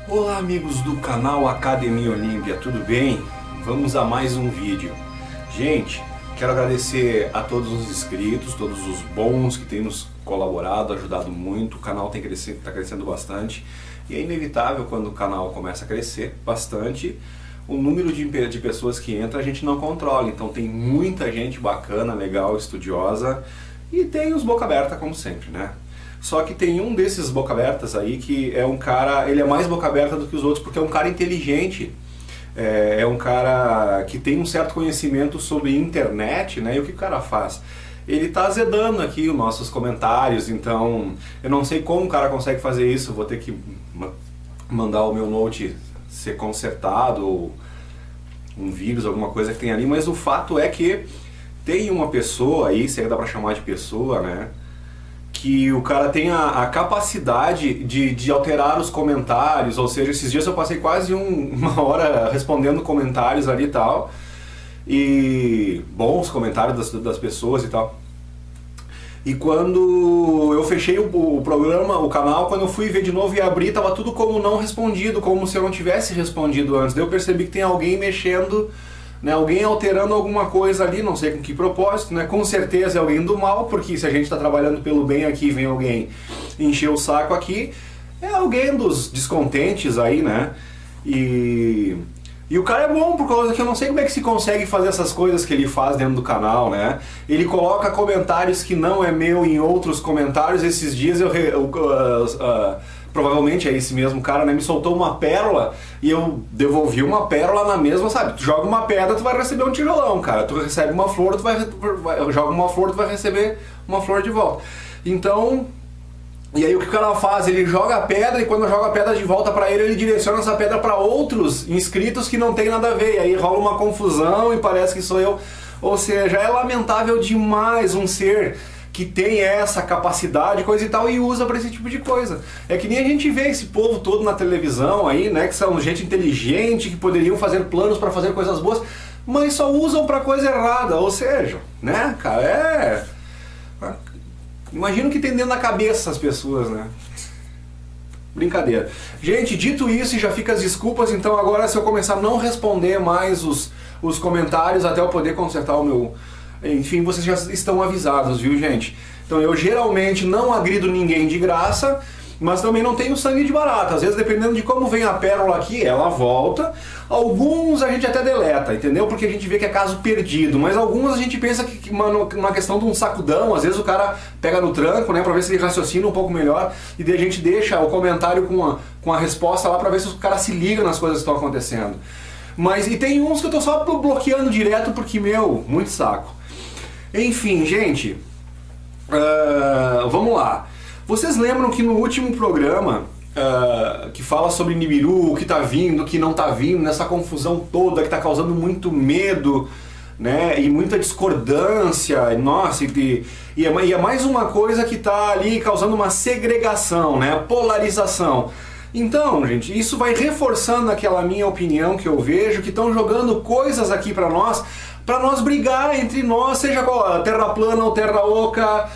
Olá amigos do canal Academia Olímpia, tudo bem? Vamos a mais um vídeo. Gente, quero agradecer a todos os inscritos, todos os bons que têm nos colaborado, ajudado muito. O canal está crescendo bastante e é inevitável quando o canal começa a crescer bastante, o número de pessoas que entra a gente não controla. Então tem muita gente bacana, legal, estudiosa e tem os boca aberta como sempre, né? Só que tem um desses boca abertas aí que é um cara, ele é mais boca aberta do que os outros porque é um cara inteligente, é um cara que tem um certo conhecimento sobre internet, né? E o que o cara faz? Ele tá azedando aqui os nossos comentários, então eu não sei como o cara consegue fazer isso, vou ter que mandar o meu note ser consertado, ou um vírus, alguma coisa que tem ali, mas o fato é que tem uma pessoa aí, se é que dá pra chamar de pessoa, né? Que o cara tem a capacidade de alterar os comentários, ou seja, esses dias eu passei quase uma hora respondendo comentários ali e tal, e bons comentários das pessoas e tal. E quando eu fechei o programa, o canal, quando eu fui ver de novo e abrir, tava tudo como não respondido, como se eu não tivesse respondido antes. Daí eu percebi que tem alguém mexendo, né, alguém alterando alguma coisa ali, não sei com que propósito, né? Com certeza é alguém do mal, porque se a gente está trabalhando pelo bem aqui, vem alguém encher o saco aqui, é alguém dos descontentes aí, né? E o cara é bom por causa que eu não sei como é que se consegue fazer essas coisas que ele faz dentro do canal, né? Ele coloca comentários que não é meu em outros comentários. Esses dias provavelmente é esse mesmo cara, né, me soltou uma pérola e eu devolvi uma pérola na mesma, sabe? Tu joga uma pedra, tu vai receber um tijolão, cara. Tu recebe uma flor, joga uma flor, tu vai receber uma flor de volta. Então, e aí o que o cara faz? Ele joga a pedra e quando joga a pedra de volta pra ele, ele direciona essa pedra pra outros inscritos que não tem nada a ver. E aí rola uma confusão e parece que sou eu. Ou seja, é lamentável demais um ser que tem essa capacidade, coisa e tal, e usa para esse tipo de coisa. É que nem a gente vê esse povo todo na televisão aí, né, que são gente inteligente, que poderiam fazer planos para fazer coisas boas, mas só usam para coisa errada, ou seja, né, cara, imagina o que tem dentro da cabeça essas pessoas, né? Brincadeira. Gente, dito isso, e já fica as desculpas, então agora se eu começar a não responder mais os comentários até eu poder consertar o meu... Enfim, vocês já estão avisados, viu, gente? Então eu geralmente não agrido ninguém de graça, mas também não tenho sangue de barata. Às vezes, dependendo de como vem a pérola aqui, ela volta. Alguns a gente até deleta, entendeu? Porque a gente vê que é caso perdido. Mas alguns a gente pensa que uma questão de um sacudão, às vezes o cara pega no tranco, né, pra ver se ele raciocina um pouco melhor. E daí a gente deixa o comentário com a resposta lá pra ver se o cara se liga nas coisas que estão acontecendo. Mas, e tem uns que eu tô só bloqueando direto porque, meu, muito saco. Enfim, gente, vamos lá. Vocês lembram que no último programa, que fala sobre Nibiru, o que tá vindo, o que não tá vindo, nessa confusão toda que tá causando muito medo, né, e muita discordância, nossa, e é mais uma coisa que tá ali causando uma segregação, né, polarização. Então, gente, isso vai reforçando aquela minha opinião que eu vejo, que estão jogando coisas aqui para nós brigar entre nós, seja qual, terra plana ou terra oca,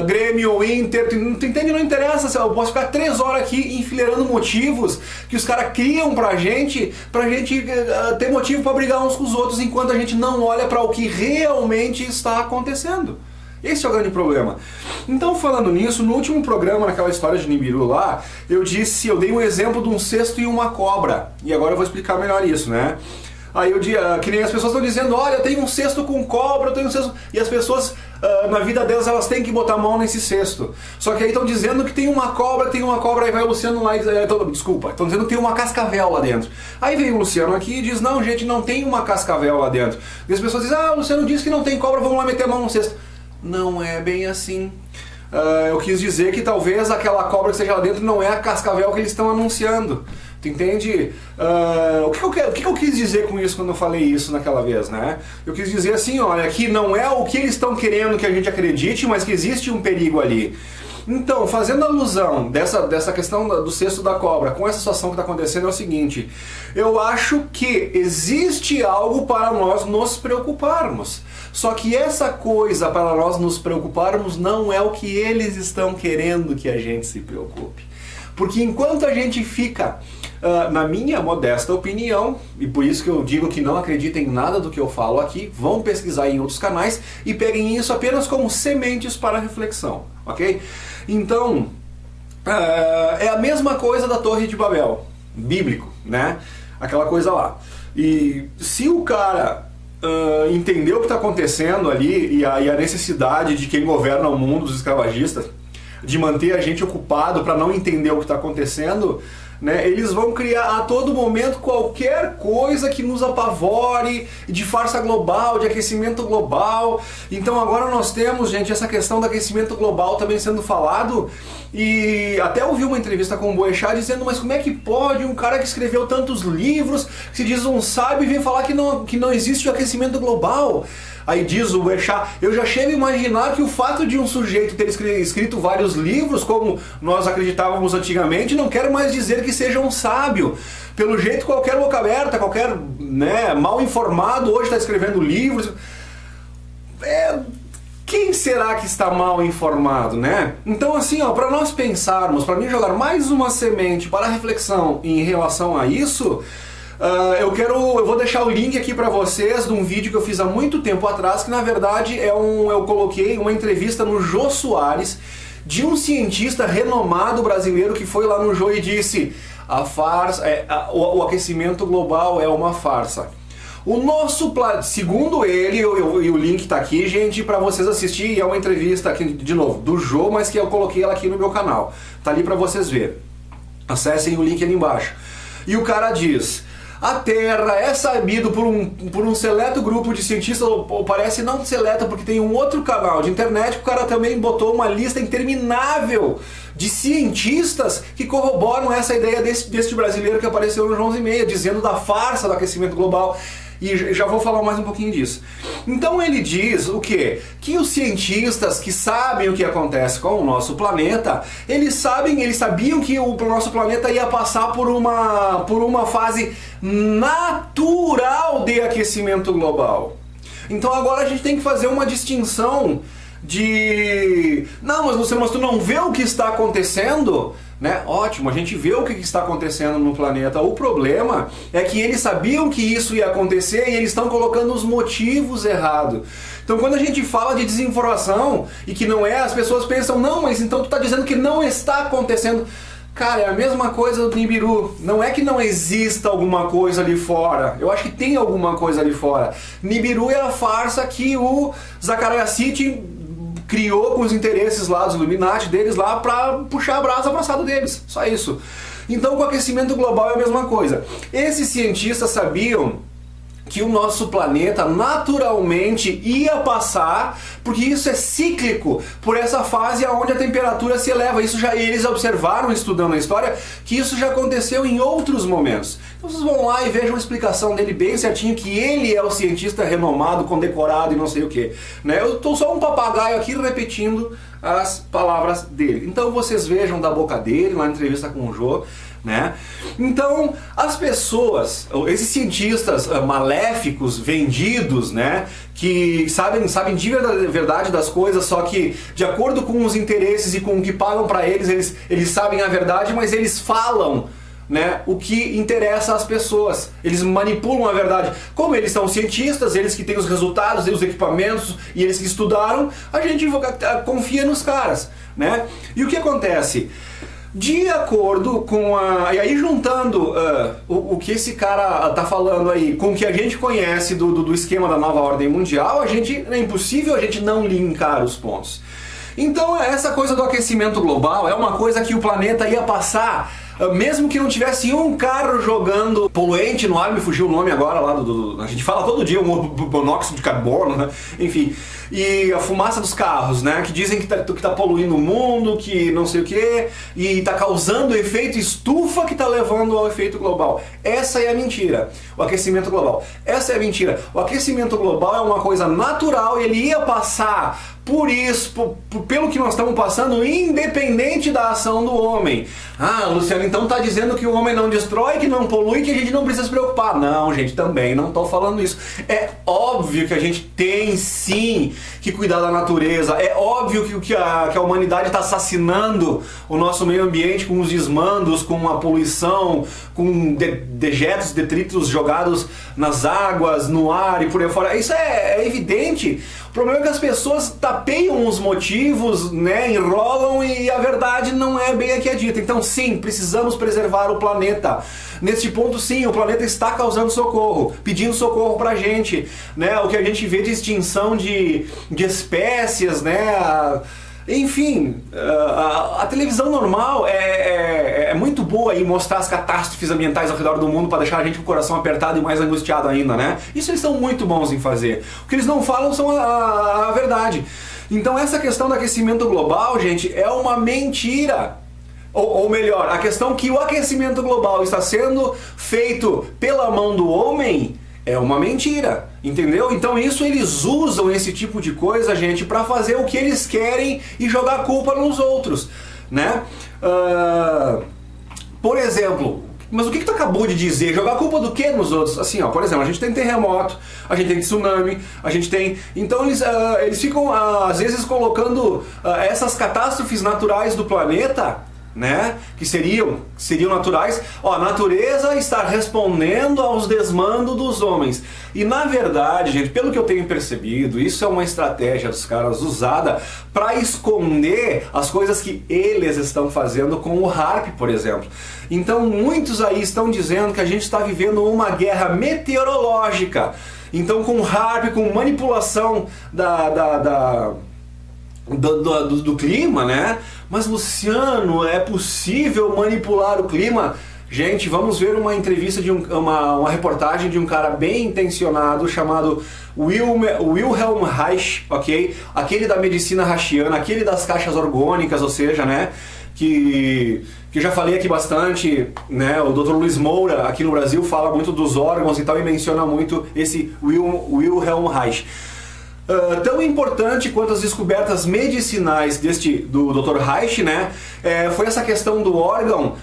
Grêmio ou Inter, tu entende? Não interessa, eu posso ficar 3 horas aqui enfileirando motivos que os caras criam pra gente ter motivo para brigar uns com os outros, enquanto a gente não olha para o que realmente está acontecendo. Esse é o grande problema. Então, falando nisso, no último programa, naquela história de Nibiru lá, eu dei um exemplo de um cesto e uma cobra. E agora eu vou explicar melhor isso, né? Aí que nem as pessoas estão dizendo, olha, eu tenho um cesto com cobra, eu tenho um cesto... E as pessoas, na vida delas, elas têm que botar a mão nesse cesto. Só que aí estão dizendo que tem uma cobra, aí vai o Luciano lá e... Desculpa, estão dizendo que tem uma cascavel lá dentro. Aí vem o Luciano aqui e diz, não, gente, não tem uma cascavel lá dentro. E as pessoas dizem, o Luciano disse que não tem cobra, vamos lá meter a mão no cesto. Não é bem assim. Eu quis dizer que talvez aquela cobra que esteja lá dentro não é a cascavel que eles estão anunciando. Tu entende? O que eu quis dizer com isso quando eu falei isso naquela vez, né? Eu quis dizer assim, olha, que não é o que eles estão querendo que a gente acredite, mas que existe um perigo ali. Então, fazendo alusão dessa questão do cesto da cobra com essa situação que está acontecendo é o seguinte, eu acho que existe algo para nós nos preocuparmos. Só que essa coisa para nós nos preocuparmos não é o que eles estão querendo que a gente se preocupe. Porque enquanto a gente fica, na minha modesta opinião, e por isso que eu digo que não acreditem em nada do que eu falo aqui, vão pesquisar em outros canais e peguem isso apenas como sementes para reflexão, ok? Então, é a mesma coisa da Torre de Babel, bíblico, né? Aquela coisa lá. E se o cara entendeu o que está acontecendo ali e a necessidade de quem governa o mundo, os escravagistas, de manter a gente ocupado para não entender o que está acontecendo, né, eles vão criar a todo momento qualquer coisa que nos apavore, de farsa global, de aquecimento global. Então agora nós temos, gente, essa questão do aquecimento global também sendo falado, e até ouvi uma entrevista com o Boechat dizendo, mas como é que pode um cara que escreveu tantos livros, que se diz um sábio, vir falar que não existe o aquecimento global? Aí diz o Boechat, eu já chego a imaginar que o fato de um sujeito ter escrito vários livros, como nós acreditávamos antigamente, não quer mais dizer que seja um sábio. Pelo jeito, qualquer boca aberta, qualquer mal informado hoje está escrevendo livros. Quem será que está mal informado, né? Então assim, para nós pensarmos, para mim jogar mais uma semente para reflexão em relação a isso, eu vou deixar o link aqui para vocês de um vídeo que eu fiz há muito tempo atrás, que na verdade eu coloquei uma entrevista no Jô Soares, de um cientista renomado brasileiro que foi lá no Jô e disse: o aquecimento global é uma farsa. O nosso planeta, segundo ele, e o link está aqui, gente, para vocês assistirem, é uma entrevista aqui, de novo, do Jô, mas que eu coloquei ela aqui no meu canal. Tá ali para vocês verem. Acessem o link ali embaixo. E o cara diz: a Terra é sabido por um seleto grupo de cientistas, ou parece não seleto, porque tem um outro canal de internet que o cara também botou uma lista interminável de cientistas que corroboram essa ideia deste brasileiro que apareceu no João 11:30, dizendo da farsa do aquecimento global. E já vou falar mais um pouquinho disso. Então ele diz o quê? Que os cientistas que sabem o que acontece com o nosso planeta, eles sabiam que o nosso planeta ia passar por uma fase natural de aquecimento global. Então agora a gente tem que fazer uma distinção de... Não, mas tu não vê o que está acontecendo? Né? Ótimo, a gente vê o que está acontecendo no planeta. O problema é que eles sabiam que isso ia acontecer e eles estão colocando os motivos errados. Então quando a gente fala de desinformação e que não é, as pessoas pensam, não, mas então tu está dizendo que não está acontecendo. Cara, é a mesma coisa do Nibiru. Não é que não exista alguma coisa ali fora. Eu acho que tem alguma coisa ali fora. Nibiru é a farsa que o Zecharia Sitchin criou com os interesses lá dos Illuminati deles lá para puxar a brasa para o assado deles. Só isso. Então com o aquecimento global é a mesma coisa. Esses cientistas sabiam que o nosso planeta naturalmente ia passar, porque isso é cíclico, por essa fase onde a temperatura se eleva. Isso já eles observaram, estudando a história, que isso já aconteceu em outros momentos. Então vocês vão lá e vejam a explicação dele bem certinho, que ele é o cientista renomado, condecorado e não sei o que. Né? Eu estou só um papagaio aqui repetindo as palavras dele. Então vocês vejam da boca dele, na entrevista com o Jô. Né? Então, as pessoas, esses cientistas maléficos, vendidos, né, que sabem de verdade das coisas, só que de acordo com os interesses e com o que pagam para eles sabem a verdade, mas eles falam, né, o que interessa às pessoas. Eles manipulam a verdade. Como eles são cientistas, eles que têm os resultados, os equipamentos, e eles que estudaram, a gente confia nos caras, né? E o que acontece? De acordo com e aí juntando o que esse cara tá falando aí com o que a gente conhece do esquema da nova ordem mundial, é impossível a gente não linkar os pontos. Então essa coisa do aquecimento global é uma coisa que o planeta ia passar, mesmo que não tivesse um carro jogando poluente no ar, me fugiu o nome agora lá a gente fala todo dia, um monóxido de carbono, né? Enfim, e a fumaça dos carros, né? Que dizem que tá poluindo o mundo, que não sei o que, e tá causando o efeito estufa que tá levando ao efeito global. Essa é a mentira, o aquecimento global. Essa é a mentira. O aquecimento global é uma coisa natural e ele ia passar por isso, pelo que nós estamos passando, independente da ação do homem. Ah, Luciano, então tá dizendo que o homem não destrói, que não polui, que a gente não precisa se preocupar. Não, gente, também não tô falando isso. É óbvio que a gente tem sim que cuidar da natureza. É óbvio que a humanidade está assassinando o nosso meio ambiente com os desmandos, com a poluição, com dejetos, detritos jogados nas águas, no ar e por aí fora. Isso é evidente. O problema é que as pessoas tapeiam os motivos, né, enrolam e a verdade não é bem a que é dita. Então sim, precisamos preservar o planeta. Neste ponto sim, o planeta está causando socorro, pedindo socorro pra gente, né? O que a gente vê de extinção de espécies, né? Enfim, a televisão normal é muito boa em mostrar as catástrofes ambientais ao redor do mundo para deixar a gente com o coração apertado e mais angustiado ainda, né? Isso eles são muito bons em fazer. O que eles não falam são a verdade. Então essa questão do aquecimento global, gente, é uma mentira. Ou melhor, a questão que o aquecimento global está sendo feito pela mão do homem é uma mentira, entendeu? Então isso eles usam esse tipo de coisa, gente, para fazer o que eles querem e jogar a culpa nos outros, né? Por exemplo, mas o que tu acabou de dizer? Jogar a culpa do que nos outros? Assim, ó, por exemplo, a gente tem terremoto, a gente tem tsunami, a gente tem... Então eles ficam, às vezes, colocando essas catástrofes naturais do planeta, né, que seriam naturais. Ó, a natureza está respondendo aos desmandos dos homens. E na verdade, gente, pelo que eu tenho percebido, isso é uma estratégia dos caras usada para esconder as coisas que eles estão fazendo com o HAARP, por exemplo. Então muitos aí estão dizendo que a gente está vivendo uma guerra meteorológica. Então com HAARP, com manipulação do clima, né? Mas Luciano, é possível manipular o clima? Gente, vamos ver uma entrevista de uma reportagem de um cara bem intencionado chamado Wilhelm Reich, ok? Aquele da medicina Reichiana, aquele das caixas orgânicas, ou seja, né? Que já falei aqui bastante, né? O Dr. Luiz Moura aqui no Brasil fala muito dos órgãos e tal e menciona muito esse Wilhelm Reich. Tão importante quanto as descobertas medicinais do Dr. Reich, né, foi essa questão do órgão,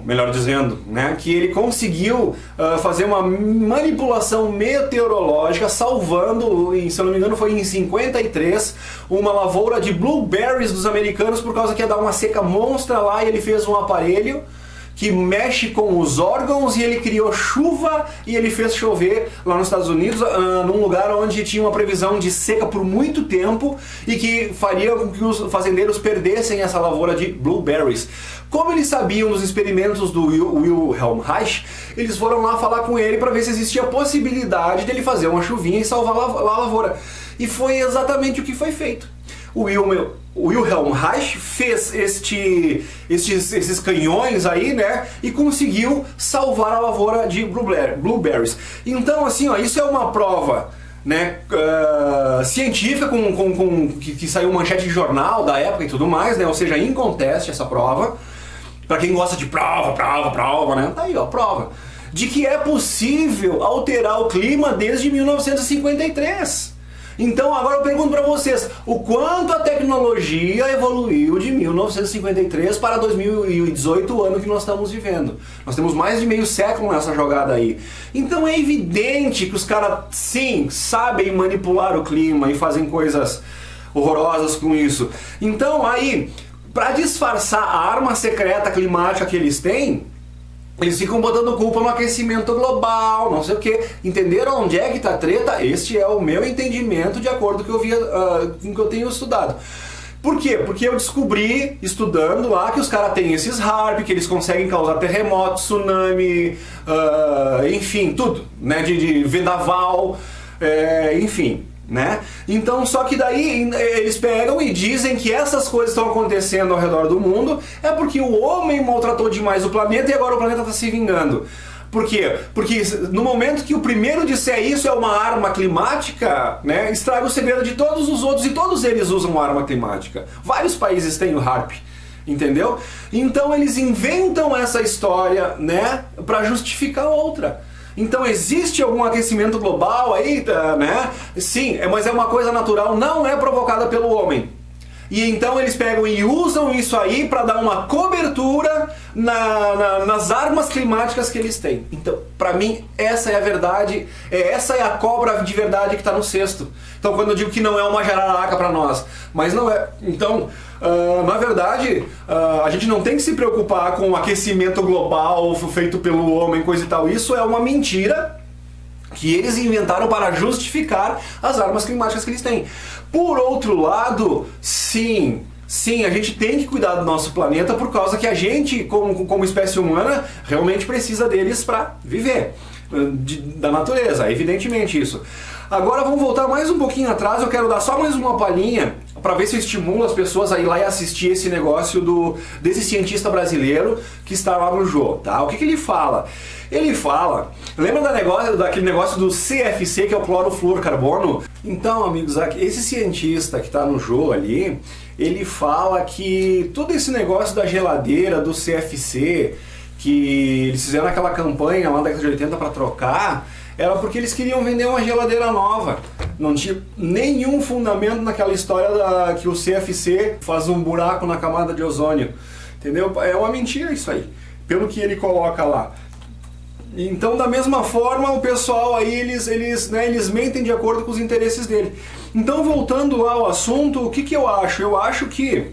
melhor dizendo, né, que ele conseguiu fazer uma manipulação meteorológica, salvando, se eu não me engano foi em 53, uma lavoura de blueberries dos americanos por causa que ia dar uma seca monstra lá, e ele fez um aparelho que mexe com os órgãos e ele criou chuva e ele fez chover lá nos Estados Unidos, num lugar onde tinha uma previsão de seca por muito tempo e que faria com que os fazendeiros perdessem essa lavoura de blueberries. Como eles sabiam dos experimentos do Wilhelm Reich, eles foram lá falar com ele para ver se existia a possibilidade dele fazer uma chuvinha e salvar a lavoura. E foi exatamente o que foi feito. O Wilhelm Reich fez esses canhões aí, né, e conseguiu salvar a lavoura de blueberries. Então, assim, ó, isso é uma prova, né, científica que saiu manchete de jornal da época e tudo mais, né, ou seja, inconteste essa prova. Para quem gosta de prova, né, tá aí, ó, prova de que é possível alterar o clima desde 1953. Então agora eu pergunto para vocês, o quanto a tecnologia evoluiu de 1953 para 2018, o ano que nós estamos vivendo. Nós temos mais de meio século nessa jogada aí. Então é evidente que os caras, sim, sabem manipular o clima e fazem coisas horrorosas com isso. Então aí, para disfarçar a arma secreta climática que eles têm, eles ficam botando culpa no aquecimento global, não sei o que. Entenderam onde é que tá a treta? Este é o meu entendimento de acordo com o que eu tenho estudado. Por quê? Porque eu descobri, estudando lá, que os caras têm esses HAARP, que eles conseguem causar terremoto, tsunami, enfim, tudo, né? De vendaval, enfim. Né? Então, só que daí eles pegam e dizem que essas coisas estão acontecendo ao redor do mundo é porque o homem maltratou demais o planeta e agora o planeta está se vingando. Por quê? Porque no momento que o primeiro disser isso é uma arma climática, né, estraga o segredo de todos os outros e todos eles usam uma arma climática. Vários países têm o HAARP, entendeu? Então eles inventam essa história, né, para justificar outra. Então existe algum aquecimento global aí, né? Sim, mas é uma coisa natural, não é provocada pelo homem. E então eles pegam e usam isso aí para dar uma cobertura nas armas climáticas que eles têm. Então, para mim, essa é a verdade, essa é a cobra de verdade que está no cesto. Então, quando eu digo que não é uma jararaca para nós, mas não é. Então, na verdade, a gente não tem que se preocupar com o aquecimento global feito pelo homem, coisa e tal. Isso é uma mentira que eles inventaram para justificar as armas climáticas que eles têm. Por outro lado, sim, a gente tem que cuidar do nosso planeta por causa que a gente, como espécie humana, realmente precisa deles para viver, da natureza, evidentemente isso. Agora vamos voltar mais um pouquinho atrás, eu quero dar só mais uma palhinha para ver se eu estimulo as pessoas a ir lá e assistir esse negócio desse cientista brasileiro que está lá no Jô, tá? O que ele fala? Ele fala, lembra daquele negócio do CFC, que é o clorofluorcarbono? Então, amigos, esse cientista que está no Jô ali, ele fala que todo esse negócio da geladeira, do CFC, que eles fizeram aquela campanha lá da década de 80 para trocar, era porque eles queriam vender uma geladeira nova. Não tinha nenhum fundamento naquela história que o CFC faz um buraco na camada de ozônio. Entendeu? É uma mentira isso aí, pelo que ele coloca lá. Então, da mesma forma, o pessoal aí, eles mentem de acordo com os interesses dele. Então, voltando lá ao assunto, o que eu acho? Eu acho que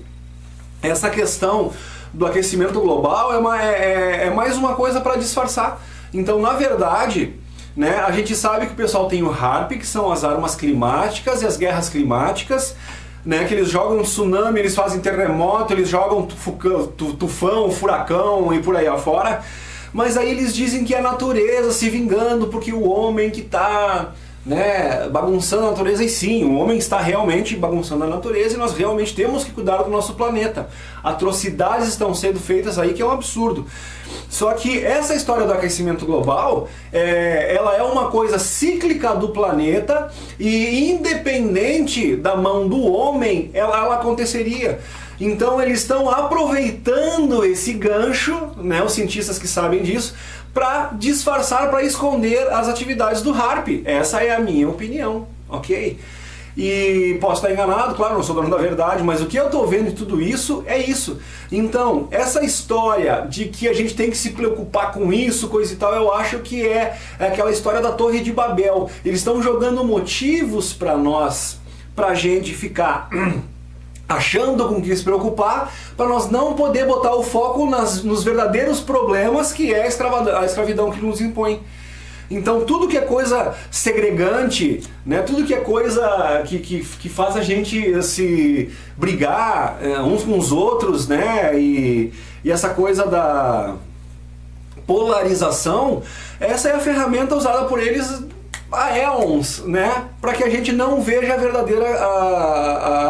essa questão do aquecimento global é mais uma coisa para disfarçar. Então, na verdade, né, a gente sabe que o pessoal tem o HAARP, que são as armas climáticas e as guerras climáticas, né, que eles jogam tsunami, eles fazem terremoto, eles jogam tufão, furacão e por aí afora. Mas aí eles dizem que é a natureza se vingando porque o homem que está, né, bagunçando a natureza. E sim, o homem está realmente bagunçando a natureza e nós realmente temos que cuidar do nosso planeta. Atrocidades estão sendo feitas aí que é um absurdo. Só que essa história do aquecimento global, ela é uma coisa cíclica do planeta e independente da mão do homem, ela aconteceria. Então eles estão aproveitando esse gancho, né, os cientistas que sabem disso, para disfarçar, para esconder as atividades do HAARP. Essa é a minha opinião, ok? E posso estar enganado, claro, não sou dono da verdade, mas o que eu estou vendo de tudo isso é isso. Então, essa história de que a gente tem que se preocupar com isso, coisa e tal, eu acho que é aquela história da Torre de Babel. Eles estão jogando motivos para nós, para a gente ficar achando com que se preocupar, para nós não poder botar o foco nos verdadeiros problemas que é a escravidão que nos impõe. Então tudo que é coisa segregante, né, tudo que é coisa que faz a gente se brigar uns com os outros, né, e essa coisa da polarização, essa é a ferramenta usada por eles há éons, né, para que a gente não veja a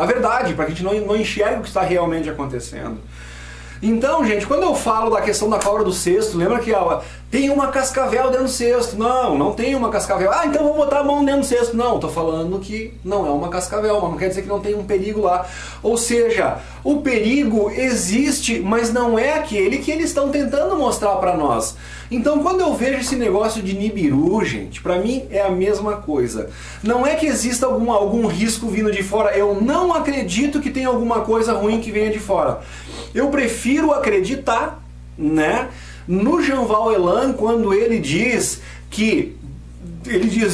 verdade, para que a gente não enxergue o que está realmente acontecendo. Então, gente, quando eu falo da questão da cobra do cesto, lembra que tem uma cascavel dentro do cesto? Não, não tem uma cascavel. Ah, então vou botar a mão dentro do cesto. Não, tô falando que não é uma cascavel, mas não quer dizer que não tem um perigo lá. Ou seja, o perigo existe, mas não é aquele que eles estão tentando mostrar para nós. Então, quando eu vejo esse negócio de Nibiru, gente, para mim é a mesma coisa. Não é que exista algum risco vindo de fora. Eu não acredito que tenha alguma coisa ruim que venha de fora. Eu prefiro acreditar, né, no Jean-Val Elan, quando ele diz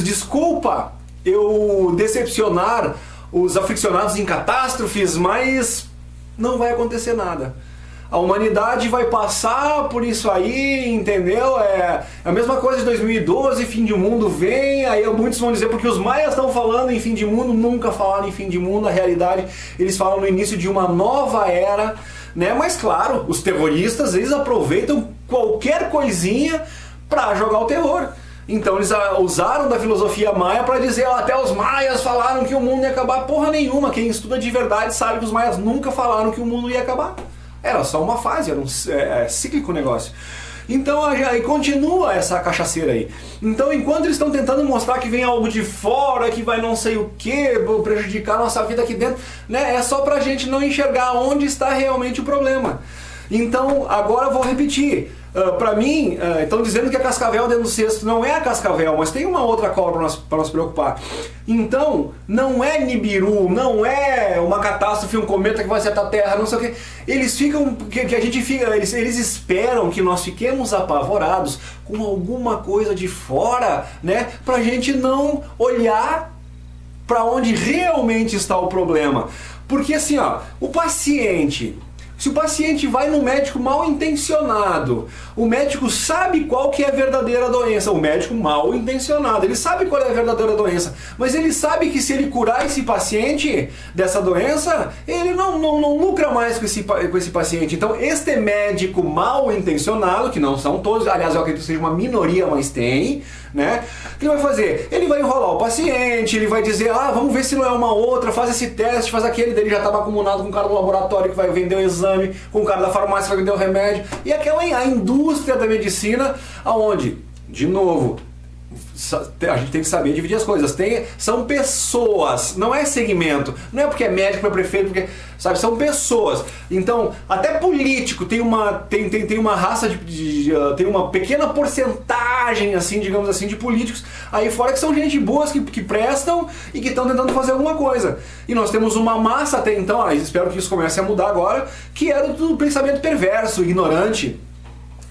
desculpa eu decepcionar os aficionados em catástrofes, mas não vai acontecer nada. A humanidade vai passar por isso aí, entendeu? É a mesma coisa de 2012, fim de mundo vem, aí muitos vão dizer, porque os maias estão falando em fim de mundo, nunca falaram em fim de mundo, na realidade eles falam no início de uma nova era, né? Mas claro, os terroristas, eles aproveitam qualquer coisinha para jogar o terror. Então eles usaram da filosofia maia para dizer, até os maias falaram que o mundo ia acabar. Porra nenhuma, quem estuda de verdade sabe que os maias nunca falaram que o mundo ia acabar. Era só uma fase, era cíclico o negócio. Então aí continua essa cachaceira aí. Então enquanto eles estão tentando mostrar que vem algo de fora, que vai não sei o que, prejudicar a nossa vida aqui dentro, né, é só pra gente não enxergar onde está realmente o problema. Então agora eu vou repetir. Pra mim, estão dizendo que a cascavel dentro do cesto não é a cascavel, mas tem uma outra cobra para nós preocupar. Então, não é Nibiru, não é uma catástrofe, um cometa que vai acertar a Terra, não sei o que. Eles ficam, que a gente fica, eles esperam que nós fiquemos apavorados com alguma coisa de fora, né? Pra gente não olhar para onde realmente está o problema. Porque assim, ó, se o paciente vai no médico mal intencionado, o médico sabe qual que é a verdadeira doença, o médico mal intencionado, ele sabe qual é a verdadeira doença, mas ele sabe que se ele curar esse paciente dessa doença, ele não lucra mais com esse paciente. Então, este médico mal intencionado, que não são todos, aliás, eu acredito que seja uma minoria, mas tem, né? O que ele vai fazer? Ele vai enrolar o paciente, ele vai dizer, vamos ver se não é uma outra, faz esse teste, faz aquele, dele já estava acumulado com o cara do laboratório que vai vender o exame, com o cara da farmácia que vai vender o remédio, e a indústria da medicina, aonde, de novo, a gente tem que saber dividir as coisas. São pessoas, não é segmento. Não é porque é médico, é prefeito, porque, sabe, são pessoas. Então, até político tem uma raça tem uma pequena porcentagem, assim, digamos assim, de políticos aí fora que são gente boas, que prestam e que estão tentando fazer alguma coisa. E nós temos uma massa até então, espero que isso comece a mudar agora, que era do pensamento perverso, ignorante,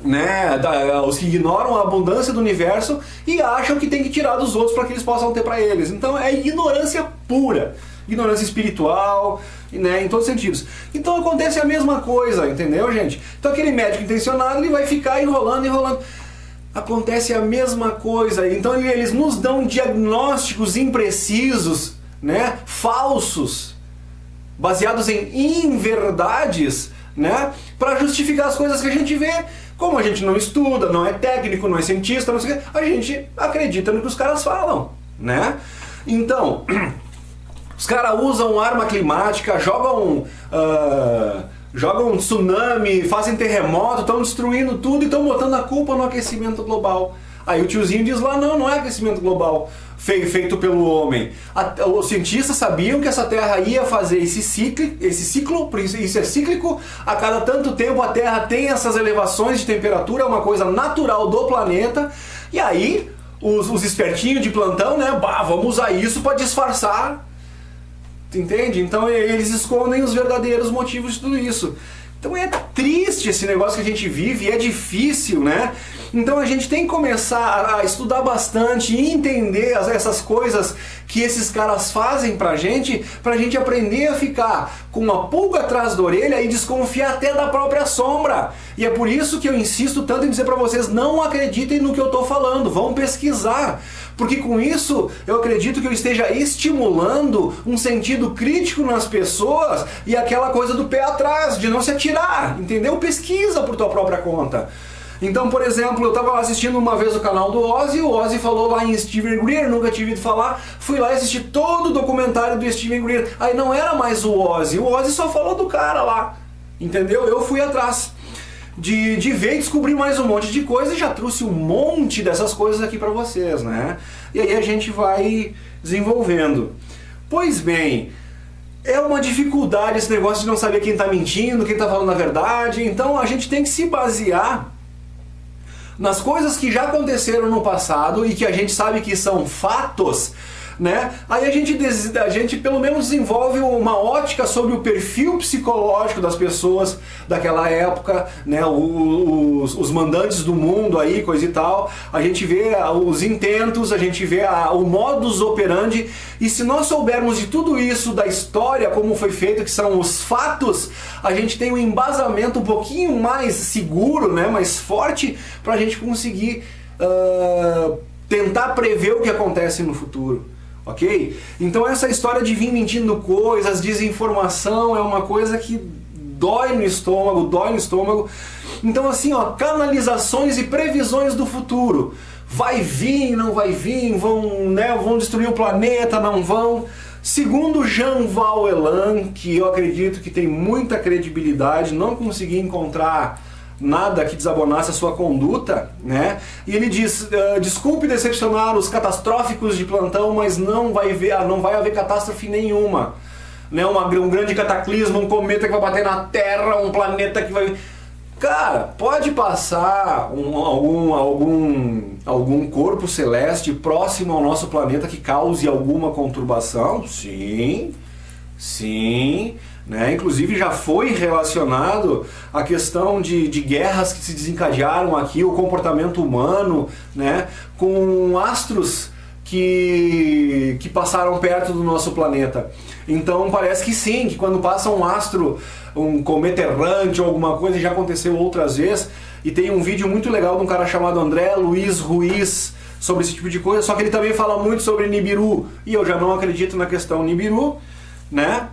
né, os que ignoram a abundância do universo e acham que tem que tirar dos outros para que eles possam ter para eles. Então é ignorância pura, ignorância espiritual, né, em todos os sentidos. Então acontece a mesma coisa, entendeu, gente? Então aquele médico intencionado, ele vai ficar enrolando. Acontece a mesma coisa. Então eles nos dão diagnósticos imprecisos, né, falsos, baseados em inverdades, né, para justificar as coisas que a gente vê. Como a gente não estuda, não é técnico, não é cientista, não sei o que, a gente acredita no que os caras falam, né? Então, os caras usam arma climática, jogam tsunami, fazem terremoto, estão destruindo tudo e estão botando a culpa no aquecimento global. Aí o tiozinho diz lá, não é aquecimento global feito pelo homem. Os cientistas sabiam que essa Terra ia fazer esse ciclo, por isso é cíclico, a cada tanto tempo a Terra tem essas elevações de temperatura, é uma coisa natural do planeta, e aí os espertinhos de plantão, né, vamos usar isso para disfarçar, entende? Então eles escondem os verdadeiros motivos de tudo isso. Então é triste esse negócio que a gente vive, é difícil, né? Então a gente tem que começar a estudar bastante e entender essas coisas que esses caras fazem pra gente aprender a ficar com uma pulga atrás da orelha e desconfiar até da própria sombra. E é por isso que eu insisto tanto em dizer pra vocês, não acreditem no que eu tô falando, vão pesquisar. Porque com isso eu acredito que eu esteja estimulando um sentido crítico nas pessoas e aquela coisa do pé atrás, de não se atirar, entendeu? Pesquisa por tua própria conta. Então, por exemplo, eu estava assistindo uma vez o canal do Ozzy, o Ozzy falou lá em Steven Greer, nunca tinha ouvido falar, fui lá e assisti todo o documentário do Steven Greer, aí não era mais o Ozzy só falou do cara lá, entendeu? Eu fui atrás de ver e descobrir mais um monte de coisa e já trouxe um monte dessas coisas aqui pra vocês, né? E aí a gente vai desenvolvendo. Pois bem, é uma dificuldade esse negócio de não saber quem tá mentindo, quem tá falando a verdade, então a gente tem que se basear nas coisas que já aconteceram no passado e que a gente sabe que são fatos, né? Aí a gente pelo menos desenvolve uma ótica sobre o perfil psicológico das pessoas daquela época, né? Os mandantes do mundo aí, coisa e tal. A gente vê os intentos, a gente vê o modus operandi, e se nós soubermos de tudo isso, da história, como foi feito, que são os fatos, a gente tem um embasamento um pouquinho mais seguro, né? Mais forte, pra gente conseguir tentar prever o que acontece no futuro. Ok? Então essa história de vir mentindo coisas, desinformação, é uma coisa que dói no estômago. Então assim, ó, canalizações e previsões do futuro. Vai vir, não vai vir, vão destruir o planeta, não vão. Segundo Jean Val Elan, que eu acredito que tem muita credibilidade, não consegui encontrar nada que desabonasse a sua conduta, né? E ele diz, desculpe decepcionar os catastróficos de plantão, mas não vai haver catástrofe nenhuma, né? Um grande cataclismo, um cometa que vai bater na Terra, um planeta que vai... Cara, pode passar algum corpo celeste próximo ao nosso planeta que cause alguma conturbação? Sim, sim. Né? Inclusive já foi relacionado a questão de guerras que se desencadearam aqui, o comportamento humano, né? Com astros que passaram perto do nosso planeta. Então parece que sim, que quando passa um astro, um cometa errante ou alguma coisa, já aconteceu outras vezes, e tem um vídeo muito legal de um cara chamado André Luiz Ruiz sobre esse tipo de coisa, só que ele também fala muito sobre Nibiru, e eu já não acredito na questão Nibiru, né?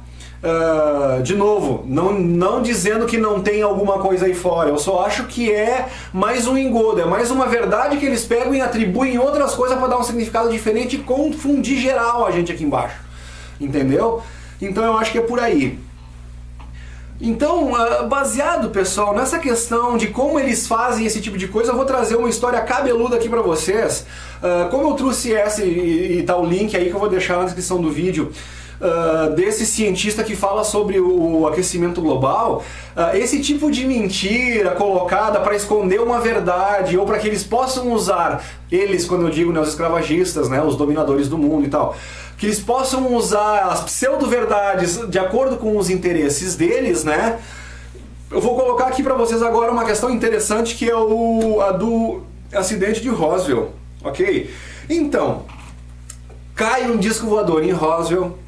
De novo, não dizendo que não tem alguma coisa aí fora, eu só acho que é mais um engodo, é mais uma verdade que eles pegam e atribuem outras coisas para dar um significado diferente e confundir geral a gente aqui embaixo, entendeu? Então eu acho que é por aí. Então, baseado, pessoal, nessa questão de como eles fazem esse tipo de coisa, eu vou trazer uma história cabeluda aqui para vocês. Como eu trouxe essa e tá o link aí que eu vou deixar na descrição do vídeo, desse cientista que fala sobre o aquecimento global, esse tipo de mentira colocada para esconder uma verdade ou para que eles possam usar, eles, quando eu digo, né, os escravagistas, né, os dominadores do mundo e tal, que eles possam usar as pseudo-verdades de acordo com os interesses deles, né? Eu vou colocar aqui para vocês agora uma questão interessante que é a do acidente de Roswell, ok? Então, cai um disco voador em Roswell.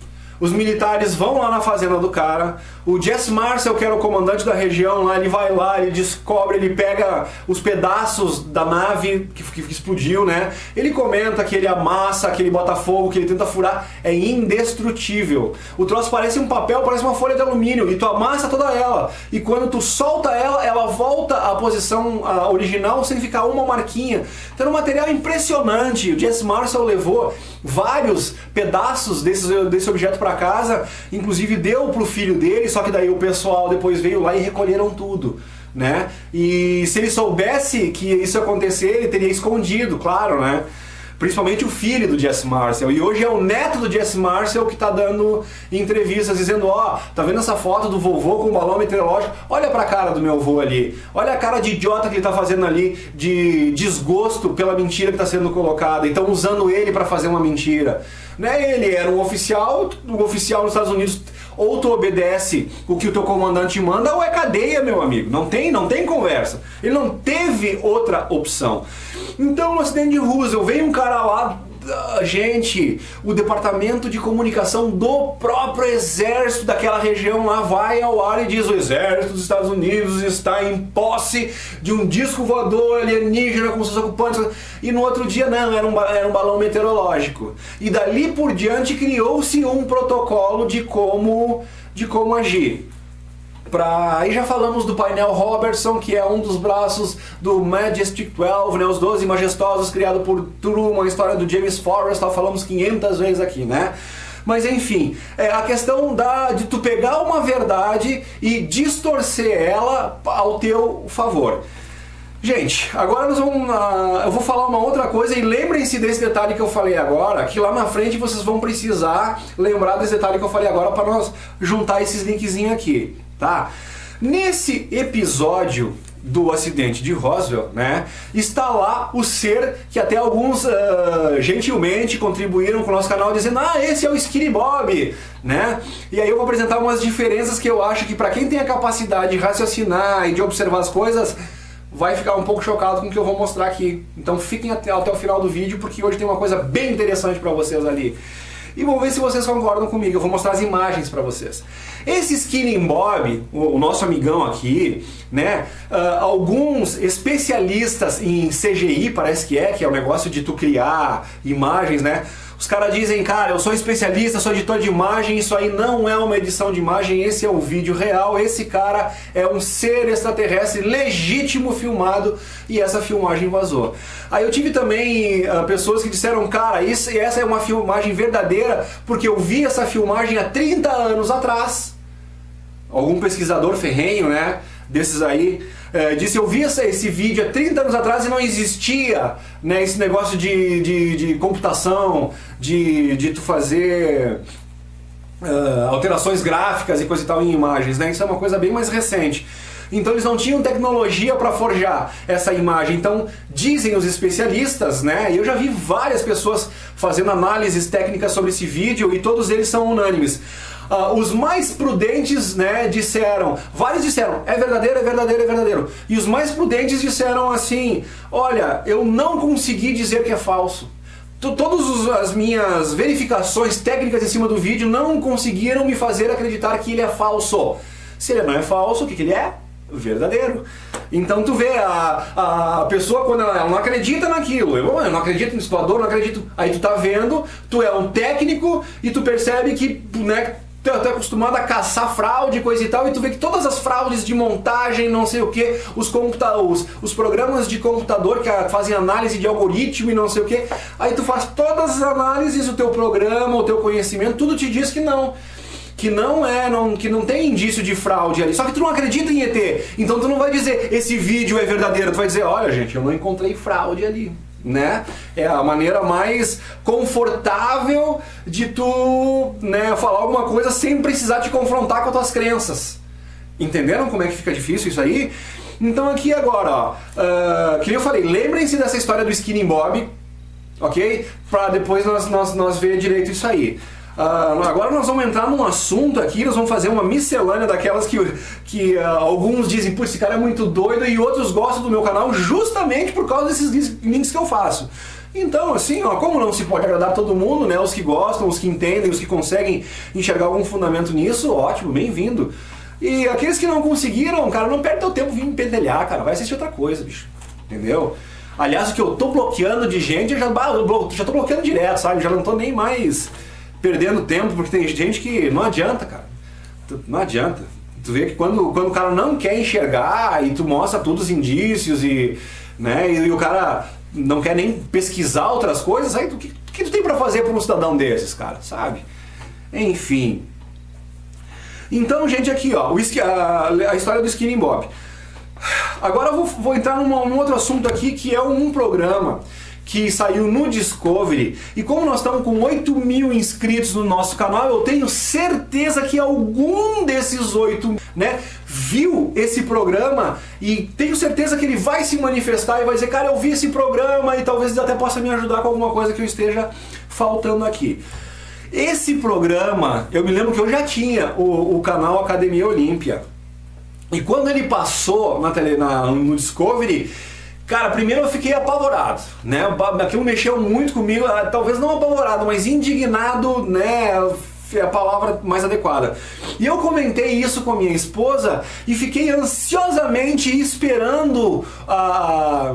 Os militares vão lá na fazenda do cara, o Jesse Marcel, que era o comandante da região lá, ele vai lá, ele descobre, ele pega os pedaços da nave que explodiu, né? Ele comenta que ele amassa, que ele bota fogo, que ele tenta furar, é indestrutível. O troço parece um papel, parece uma folha de alumínio, e tu amassa toda ela, e quando tu solta ela, ela volta à posição original sem ficar uma marquinha. Então é um material impressionante. O Jesse Marcel levou vários pedaços desse objeto para casa, inclusive deu pro filho dele, só que daí o pessoal depois veio lá e recolheram tudo, né? E se ele soubesse que isso ia acontecer, ele teria escondido, claro, né? Principalmente o filho do Jesse Marcel. E hoje é o neto do Jesse Marcel que tá dando entrevistas dizendo, ó, tá vendo essa foto do vovô com o balão meteorológico? Olha pra cara do meu avô ali. Olha a cara de idiota que ele tá fazendo ali, de desgosto pela mentira que tá sendo colocada. E estão usando ele pra fazer uma mentira. Né? Ele era um oficial nos Estados Unidos, ou tu obedece o que o teu comandante manda, ou é cadeia, meu amigo. Não tem conversa. Ele não teve outra opção. Então, no acidente de Roosevelt, veio um cara lá, gente, o departamento de comunicação do próprio exército daquela região lá vai ao ar e diz: o exército dos Estados Unidos está em posse de um disco voador alienígena com seus ocupantes. E no outro dia não, era um balão meteorológico. E dali por diante criou-se um protocolo de como agir. Aí já falamos do painel Robertson, que é um dos braços do Majestic 12, né, os 12 majestosos, criado por Truman, a história do James Forrestal, falamos 500 vezes aqui, né? Mas enfim, a questão de tu pegar uma verdade e distorcer ela ao teu favor. Gente, agora eu vou falar uma outra coisa, e lembrem-se desse detalhe que eu falei agora, que lá na frente vocês vão precisar lembrar desse detalhe que eu falei agora para nós juntar esses linkzinhos aqui, tá? Nesse episódio do acidente de Roswell, né, está lá o ser que até alguns gentilmente contribuíram com o nosso canal dizendo: ah, esse é o Skinny Bob, né? E aí eu vou apresentar umas diferenças que eu acho que para quem tem a capacidade de raciocinar e de observar as coisas vai ficar um pouco chocado com o que eu vou mostrar aqui. Então fiquem até o final do vídeo, porque hoje tem uma coisa bem interessante para vocês ali. E vamos ver se vocês concordam comigo. Eu vou mostrar as imagens para vocês. Esse Skinny Bob, o nosso amigão aqui, né? Alguns especialistas em CGI, parece que é o negócio de tu criar imagens, né? Os caras dizem: cara, eu sou especialista, sou editor de imagem, isso aí não é uma edição de imagem, esse é o vídeo real, esse cara é um ser extraterrestre legítimo filmado e essa filmagem vazou. Aí eu tive também pessoas que disseram: cara, essa é uma filmagem verdadeira porque eu vi essa filmagem há 30 anos atrás. Algum pesquisador ferrenho, né, desses aí, disse: eu vi esse vídeo há 30 anos atrás e não existia, né, esse negócio de computação, de tu fazer alterações gráficas e coisa e tal em imagens, né? Isso é uma coisa bem mais recente. então eles não tinham tecnologia para forjar essa imagem. Então, dizem os especialistas, né? E eu já vi várias pessoas fazendo análises técnicas sobre esse vídeo e todos eles são unânimes. Os mais prudentes, né, vários disseram, é verdadeiro, é verdadeiro, é verdadeiro. E os mais prudentes disseram assim, olha, eu não consegui dizer que é falso. Todas as minhas verificações técnicas em cima do vídeo não conseguiram me fazer acreditar que ele é falso. Se ele não é falso, o que ele é? Verdadeiro. Então tu vê, a pessoa quando ela não acredita naquilo, eu não acredito no escoador, não acredito. Aí tu tá vendo, tu é um técnico e tu percebe que, né, tu é acostumado a caçar fraude, coisa e tal, e tu vê que todas as fraudes de montagem, não sei o que, os programas de computador que fazem análise de algoritmo e não sei o que, aí tu faz todas as análises, o teu programa, o teu conhecimento, tudo te diz que não. Que não tem indício de fraude ali. Só que tu não acredita em ET. Então tu não vai dizer, esse vídeo é verdadeiro. Tu vai dizer, olha gente, eu não encontrei fraude ali. Né? É a maneira mais confortável de tu, né, falar alguma coisa sem precisar te confrontar com as tuas crenças. Entenderam como é que fica difícil isso aí? Então aqui agora, ó, que eu falei, lembrem-se dessa história do Skinny Bob, ok? Pra depois nós ver direito isso aí. Agora nós vamos entrar num assunto aqui, nós vamos fazer uma miscelânea daquelas que alguns dizem, pô, esse cara é muito doido, e outros gostam do meu canal justamente por causa desses links que eu faço. Então, assim, ó, como não se pode agradar todo mundo, né, os que gostam, os que entendem, os que conseguem enxergar algum fundamento nisso, ótimo, bem-vindo. E aqueles que não conseguiram, cara, não perde teu tempo vir me pentelhar, cara, vai assistir outra coisa, bicho, entendeu? Aliás, o que eu tô bloqueando de gente, eu já tô bloqueando direto, sabe, já não tô nem mais perdendo tempo, porque tem gente que não adianta, cara. Não adianta. Tu vê que quando o cara não quer enxergar e tu mostra todos os indícios né, e o cara não quer nem pesquisar outras coisas, aí o que tu tem pra fazer pra um cidadão desses, cara, sabe? Enfim. Então, gente, aqui, ó, a história do Skinny Bob. Agora eu vou entrar num outro assunto aqui, que é um programa que saiu no Discovery, e como nós estamos com 8.000 inscritos no nosso canal, eu tenho certeza que algum desses 8, né, viu esse programa, e tenho certeza que ele vai se manifestar e vai dizer, cara, eu vi esse programa e talvez ele até possa me ajudar com alguma coisa que eu esteja faltando aqui. Esse programa, eu me lembro que eu já tinha o canal Academia Olímpia, e quando ele passou no Discovery, cara, primeiro eu fiquei apavorado, né? Aquilo mexeu muito comigo, talvez não apavorado, mas indignado, né? É a palavra mais adequada. E eu comentei isso com a minha esposa e fiquei ansiosamente esperando a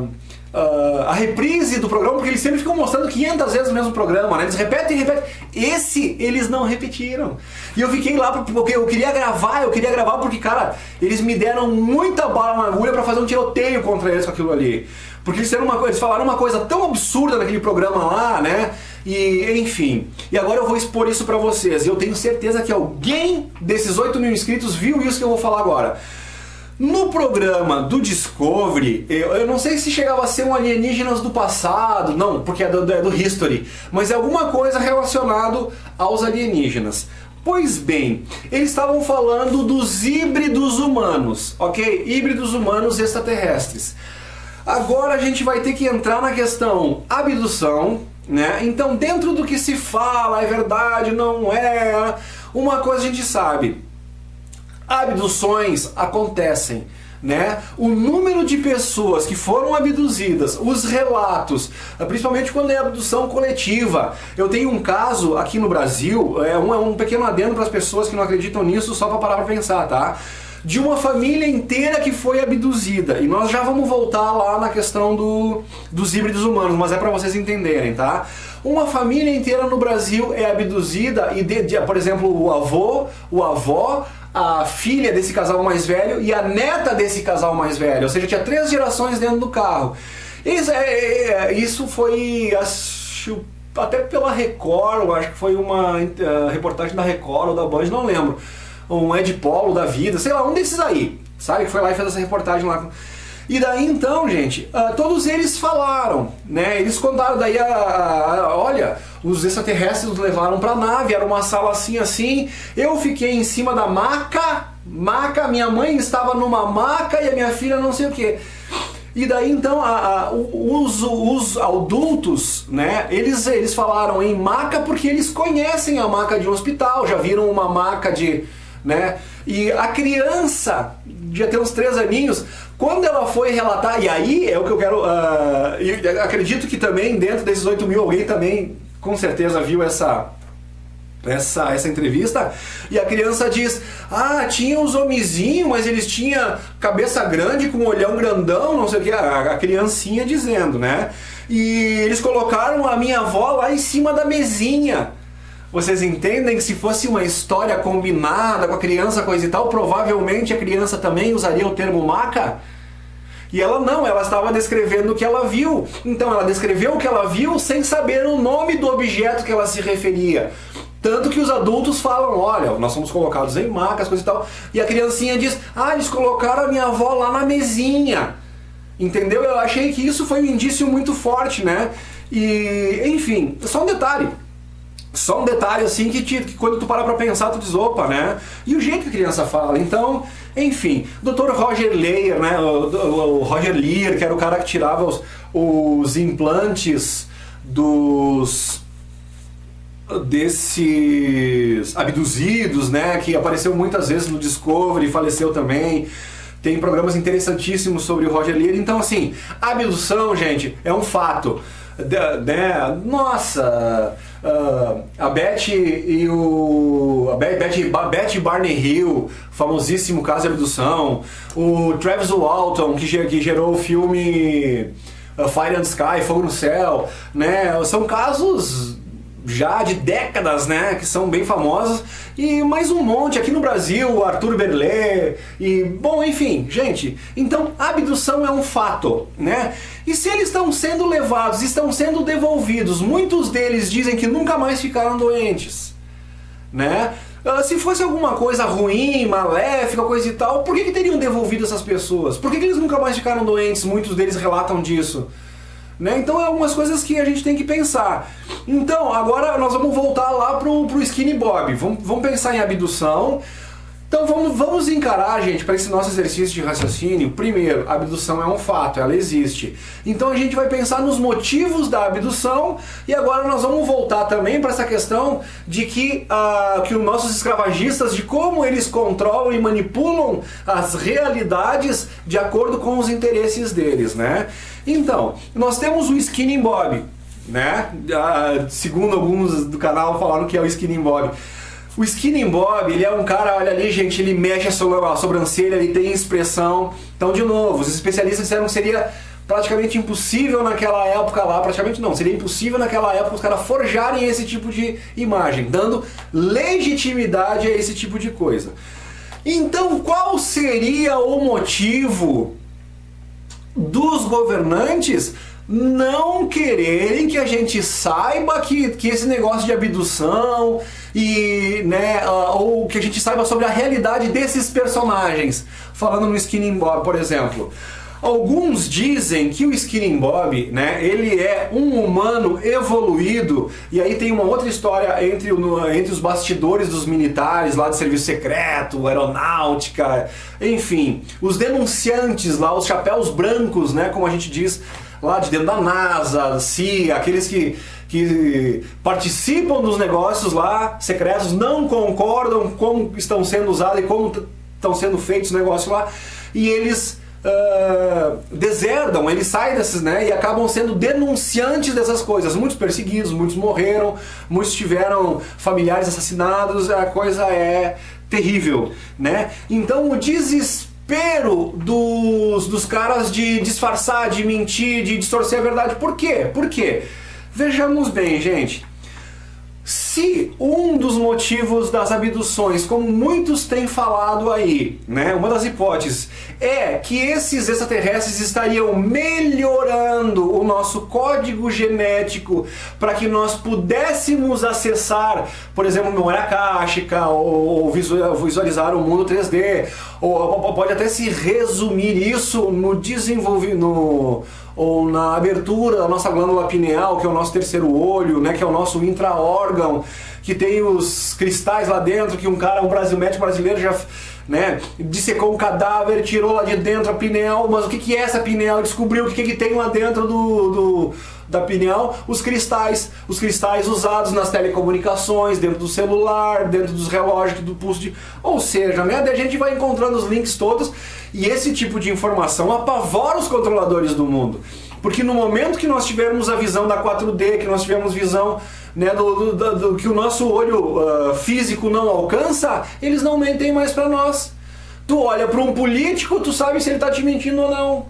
reprise do programa, porque eles sempre ficam mostrando 500 vezes o mesmo programa, né? Eles repetem e repetem. Esse, eles não repetiram. E eu fiquei lá porque eu queria gravar porque, cara, eles me deram muita bala na agulha pra fazer um tiroteio contra eles com aquilo ali. Porque eles falaram uma coisa tão absurda naquele programa lá, né? E, enfim. E agora eu vou expor isso pra vocês. E eu tenho certeza que alguém desses 8.000 inscritos viu isso que eu vou falar agora. No programa do Discovery, eu não sei se chegava a ser um Alienígenas do passado, não, porque é do History, mas é alguma coisa relacionado aos alienígenas. Pois bem, eles estavam falando dos híbridos humanos, ok? Híbridos humanos extraterrestres. Agora a gente vai ter que entrar na questão abdução, né? Então, dentro do que se fala, é verdade, não é, uma coisa a gente sabe. Abduções acontecem, né? O número de pessoas que foram abduzidas, os relatos, principalmente quando é abdução coletiva. Eu tenho um caso aqui no Brasil, um pequeno adendo para as pessoas que não acreditam nisso, só para parar para pensar, tá? De uma família inteira que foi abduzida. E nós já vamos voltar lá na questão dos híbridos humanos, mas é para vocês entenderem, tá? Uma família inteira no Brasil é abduzida e, por exemplo, o avó, a filha desse casal mais velho e a neta desse casal mais velho. Ou seja, tinha 3 gerações dentro do carro. Isso foi, acho, até pela Record, eu acho que foi uma reportagem da Record ou da Band, não lembro. Um Ed Polo da vida, sei lá, um desses aí, sabe? Que foi lá e fez essa reportagem lá. E daí então, gente, todos eles falaram, né? Eles contaram daí, olha, os extraterrestres nos levaram para a nave, era uma sala assim, eu fiquei em cima da maca, minha mãe estava numa maca e a minha filha não sei o que. E daí então os adultos, né, eles falaram em maca porque eles conhecem a maca de um hospital, já viram uma maca de, né, e a criança, já tem uns 3 aninhos, quando ela foi relatar, e aí é o que eu quero, e acredito que também dentro desses 8 mil alguém também com certeza viu essa entrevista, e a criança diz, tinha os homizinhos, mas eles tinham cabeça grande, com olhão grandão, não sei o que, a criancinha dizendo, né? E eles colocaram a minha avó lá em cima da mesinha. Vocês entendem que se fosse uma história combinada com a criança, coisa e tal, provavelmente a criança também usaria o termo maca? E ela não, ela estava descrevendo o que ela viu. Então ela descreveu o que ela viu sem saber o nome do objeto que ela se referia. Tanto que os adultos falam, olha, nós somos colocados em macas, coisa e tal. E a criancinha diz, eles colocaram a minha avó lá na mesinha. Entendeu? Eu achei que isso foi um indício muito forte, né? E, enfim, só um detalhe. Só um detalhe assim que quando tu para pra pensar, tu diz, opa, né? E o jeito que a criança fala. Então, enfim, Dr. Roger Leir, né? O Roger Leir, que era o cara que tirava os implantes desses abduzidos, né? Que apareceu muitas vezes no Discovery, faleceu também. Tem programas interessantíssimos sobre o Roger Leir. Então, assim, a abdução, gente, é um fato. Nossa, a Beth e Beth Barney Hill, famosíssimo caso de abdução, o Travis Walton, que gerou o filme Fire and Sky, Fogo no Céu, né? São casos já de décadas, né, que são bem famosos, e mais um monte aqui no Brasil, o Arthur Berlet, e, bom, enfim, gente, então a abdução é um fato, né, e se eles estão sendo levados, estão sendo devolvidos, muitos deles dizem que nunca mais ficaram doentes, né, se fosse alguma coisa ruim, maléfica, coisa e tal, por que teriam devolvido essas pessoas? Por que eles nunca mais ficaram doentes? Muitos deles relatam disso. Né? Então é algumas coisas que a gente tem que pensar. Então, agora nós vamos voltar lá pro Skinny Bob. Vamos pensar em abdução. Então vamos encarar, gente, para esse nosso exercício de raciocínio. Primeiro, a abdução é um fato, ela existe. Então a gente vai pensar nos motivos da abdução. E agora nós vamos voltar também para essa questão de que os nossos escravagistas, de como eles controlam e manipulam as realidades de acordo com os interesses deles, né? Então, nós temos o Skinny Bob, né? Segundo alguns do canal falaram que é o Skinny Bob. O Skinny Bob, ele é um cara, olha ali, gente, ele mexe a sobrancelha, ele tem expressão. Então, de novo, os especialistas disseram que seria praticamente impossível naquela época lá, praticamente não, seria impossível naquela época os caras forjarem esse tipo de imagem, dando legitimidade a esse tipo de coisa. Então, qual seria o motivo dos governantes não quererem que a gente saiba que esse negócio de abdução e, né, ou que a gente saiba sobre a realidade desses personagens? Falando no Skinny Bob, por exemplo, alguns dizem que o Skinny Bob, né, ele é um humano evoluído, e aí tem uma outra história entre os bastidores dos militares lá de serviço secreto, aeronáutica, enfim, os denunciantes lá, os chapéus brancos, né, como a gente diz lá de dentro da NASA, CIA, aqueles que participam dos negócios lá secretos, não concordam com como estão sendo usados e como estão sendo feitos os negócios lá, e eles deserdam, eles saem desses, né, e acabam sendo denunciantes dessas coisas. Muitos perseguidos, muitos morreram, muitos tiveram familiares assassinados, a coisa é terrível, né? Então o desespero dos caras de disfarçar, de mentir, de distorcer a verdade. Por quê? Por quê? Vejamos bem, gente. Se um dos motivos das abduções, como muitos têm falado aí, né, uma das hipóteses, é que esses extraterrestres estariam melhorando o nosso código genético para que nós pudéssemos acessar, por exemplo, memória akáshica, ou visualizar o mundo 3D, ou pode até se resumir isso no desenvolvimento, ou na abertura da nossa glândula pineal, que é o nosso terceiro olho, né, que é o nosso intra-órgão, que tem os cristais lá dentro, que um médico brasileiro já, né, dissecou um cadáver, tirou lá de dentro a pineal, mas o que é essa pineal? Descobriu o que tem lá dentro da pineal, os cristais usados nas telecomunicações, dentro do celular, dentro dos relógios, do pulso, ou seja, né, a gente vai encontrando os links todos, e esse tipo de informação apavora os controladores do mundo, porque no momento que nós tivermos a visão da 4D, que nós tivermos visão, né, do que o nosso olho físico não alcança, eles não mentem mais para nós. Tu olha para um político, tu sabe se ele está te mentindo ou não,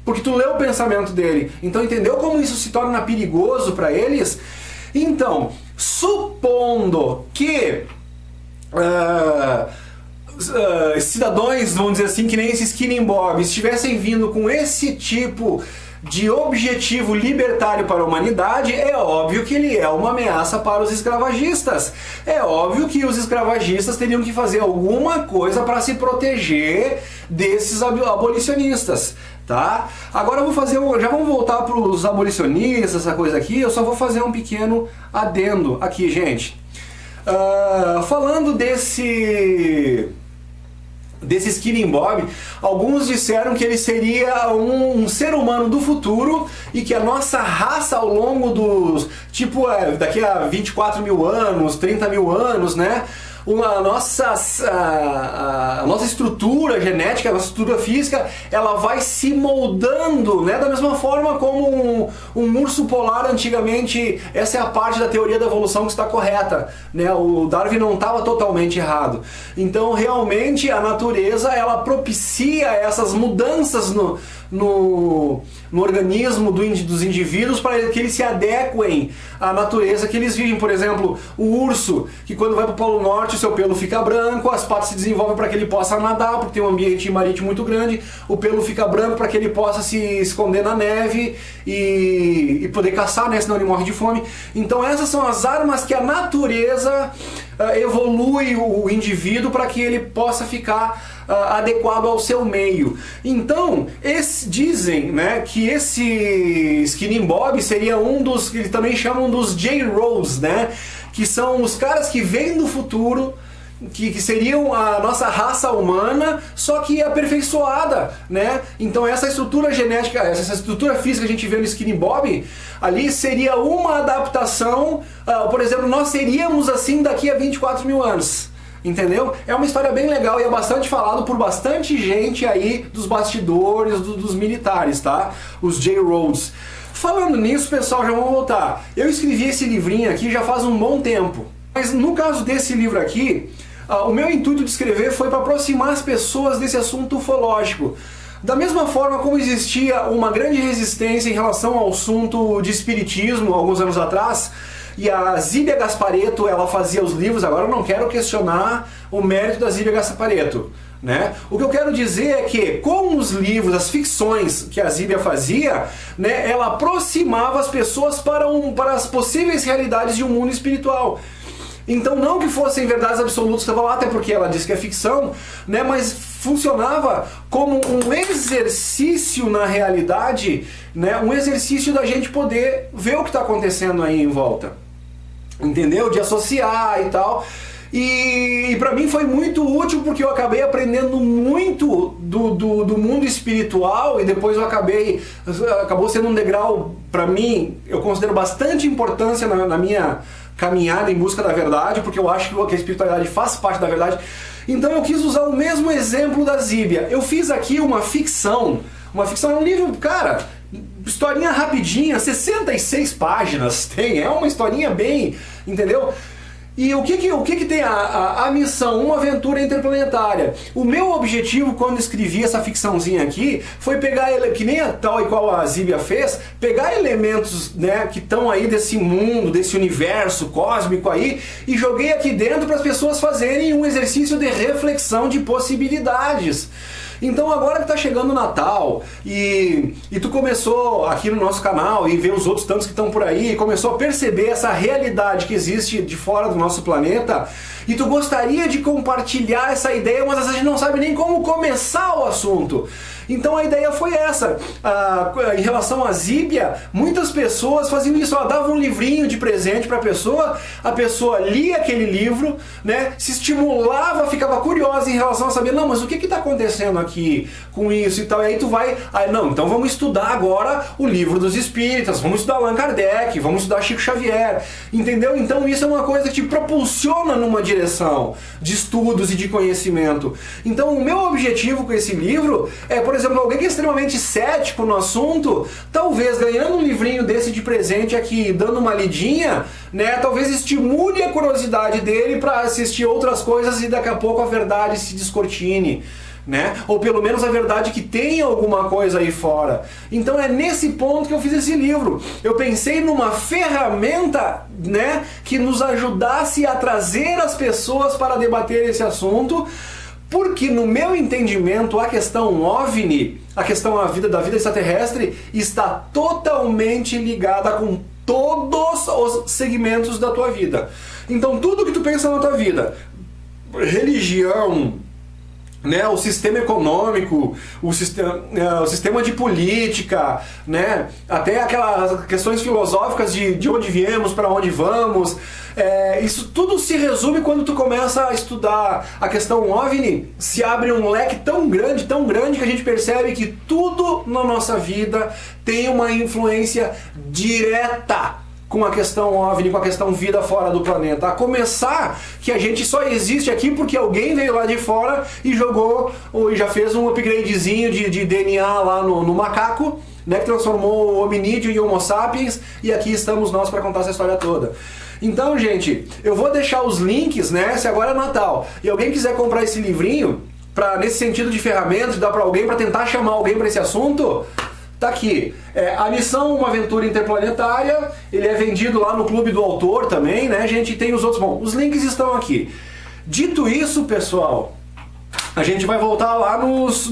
porque tu lê o pensamento dele. Então entendeu como isso se torna perigoso para eles? Então, supondo que cidadãos, vamos dizer assim, que nem esses Skinny Bob, estivessem vindo com esse tipo de objetivo libertário para a humanidade, é óbvio que ele é uma ameaça para os escravagistas. É óbvio que os escravagistas teriam que fazer alguma coisa para se proteger desses abolicionistas, tá? Agora eu vou fazer, já vamos voltar para os abolicionistas, essa coisa aqui, eu só vou fazer um pequeno adendo aqui, gente. Falando desse Skinny Bob, alguns disseram que ele seria um ser humano do futuro e que a nossa raça ao longo dos, daqui a 24 mil anos, 30 mil anos, né? A nossa estrutura genética, a nossa estrutura física, ela vai se moldando, né? Da mesma forma como um urso polar antigamente. Essa é a parte da teoria da evolução que está correta, né? O Darwin não estava totalmente errado. Então realmente a natureza, ela propicia essas mudanças no organismo dos indivíduos para que eles se adequem à natureza que eles vivem. Por exemplo, o urso, que quando vai para o Polo Norte o seu pelo fica branco, as patas se desenvolvem para que ele possa nadar, porque tem um ambiente marítimo muito grande, o pelo fica branco para que ele possa se esconder na neve e poder caçar, né? Senão ele morre de fome. Então essas são as armas que a natureza evolui o indivíduo para que ele possa ficar adequado ao seu meio. Então, dizem, né, que esse Skinny Bob seria um dos que eles também chamam dos J-Rolls, né, que são os caras que vêm do futuro, que seriam a nossa raça humana, só que aperfeiçoada, né? Então essa estrutura genética, essa estrutura física que a gente vê no Skinny Bob, ali seria uma adaptação, por exemplo, nós seríamos assim daqui a 24 mil anos. Entendeu? É uma história bem legal e é bastante falado por bastante gente aí dos bastidores, dos militares, tá? Os J-Rolls. Falando nisso, pessoal, já vamos voltar. Eu escrevi esse livrinho aqui já faz um bom tempo. Mas no caso desse livro aqui, o meu intuito de escrever foi para aproximar as pessoas desse assunto ufológico. Da mesma forma como existia uma grande resistência em relação ao assunto de espiritismo alguns anos atrás, e a Zíbia Gasparetto, ela fazia os livros. Agora eu não quero questionar o mérito da Zíbia Gasparetto, né? O que eu quero dizer é que com os livros, as ficções que a Zíbia fazia, né, ela aproximava as pessoas para as possíveis realidades de um mundo espiritual. Então não que fossem verdades absolutas que estavam lá, até porque ela disse que é ficção, né, mas funcionava como um exercício na realidade, né, um exercício da gente poder ver o que está acontecendo aí em volta, entendeu? De associar e tal. E para mim foi muito útil porque eu acabei aprendendo muito do mundo espiritual e depois acabou sendo um degrau, para mim, eu considero bastante importância na minha caminhada em busca da verdade, porque eu acho que a espiritualidade faz parte da verdade. Então eu quis usar o mesmo exemplo da Zíbia. Eu fiz aqui uma ficção é um livro, cara, historinha rapidinha, 66 páginas tem, é uma historinha bem, entendeu? E o que tem a missão? Uma aventura interplanetária. O meu objetivo quando escrevi essa ficçãozinha aqui foi pegar, que nem a tal e qual a Zíbia fez, pegar elementos, né, que estão aí desse mundo, desse universo cósmico aí, e joguei aqui dentro para as pessoas fazerem um exercício de reflexão de possibilidades. Então agora que tá chegando o Natal e tu começou aqui no nosso canal e vê os outros tantos que estão por aí, e começou a perceber essa realidade que existe de fora do nosso planeta, e tu gostaria de compartilhar essa ideia, mas às vezes a gente não sabe nem como começar o assunto. Então a ideia foi essa. Em relação à Zíbia, muitas pessoas faziam isso, davam um livrinho de presente para a pessoa lia aquele livro, né, se estimulava, ficava curiosa em relação a saber, não, mas o que está acontecendo aqui com isso e tal, e aí tu vai, não, então vamos estudar agora o Livro dos Espíritas, vamos estudar Allan Kardec, vamos estudar Chico Xavier, entendeu? Então isso é uma coisa que te propulsiona numa direção de estudos e de conhecimento. Então o meu objetivo com esse livro é, por exemplo, alguém que é extremamente cético no assunto, talvez ganhando um livrinho desse de presente aqui, dando uma lidinha, né, talvez estimule a curiosidade dele para assistir outras coisas e daqui a pouco a verdade se descortine, né? Ou pelo menos a verdade que tem alguma coisa aí fora. Então é nesse ponto que eu fiz esse livro. Eu pensei numa ferramenta, né, que nos ajudasse a trazer as pessoas para debater esse assunto, porque no meu entendimento a questão OVNI, a questão da vida extraterrestre, está totalmente ligada com todos os segmentos da tua vida. Então tudo que tu pensa na tua vida, religião, né, o sistema econômico, o sistema de política, né, até aquelas questões filosóficas de onde viemos, para onde vamos, isso tudo se resume quando tu começa a estudar a questão OVNI, se abre um leque tão grande que a gente percebe que tudo na nossa vida tem uma influência direta com a questão OVNI, com a questão vida fora do planeta. A começar que a gente só existe aqui porque alguém veio lá de fora e jogou, ou já fez um upgradezinho de DNA lá no macaco, né, que transformou o hominídeo em Homo sapiens, e aqui estamos nós para contar essa história toda. Então, gente, eu vou deixar os links, né, se agora é Natal, e alguém quiser comprar esse livrinho, nesse sentido de ferramentas, dar para alguém, para tentar chamar alguém para esse assunto, tá aqui. A missão, uma aventura interplanetária, ele é vendido lá no Clube do Autor também, né, gente? E tem os outros. Bom, os links estão aqui. Dito isso, pessoal, a gente vai voltar lá nos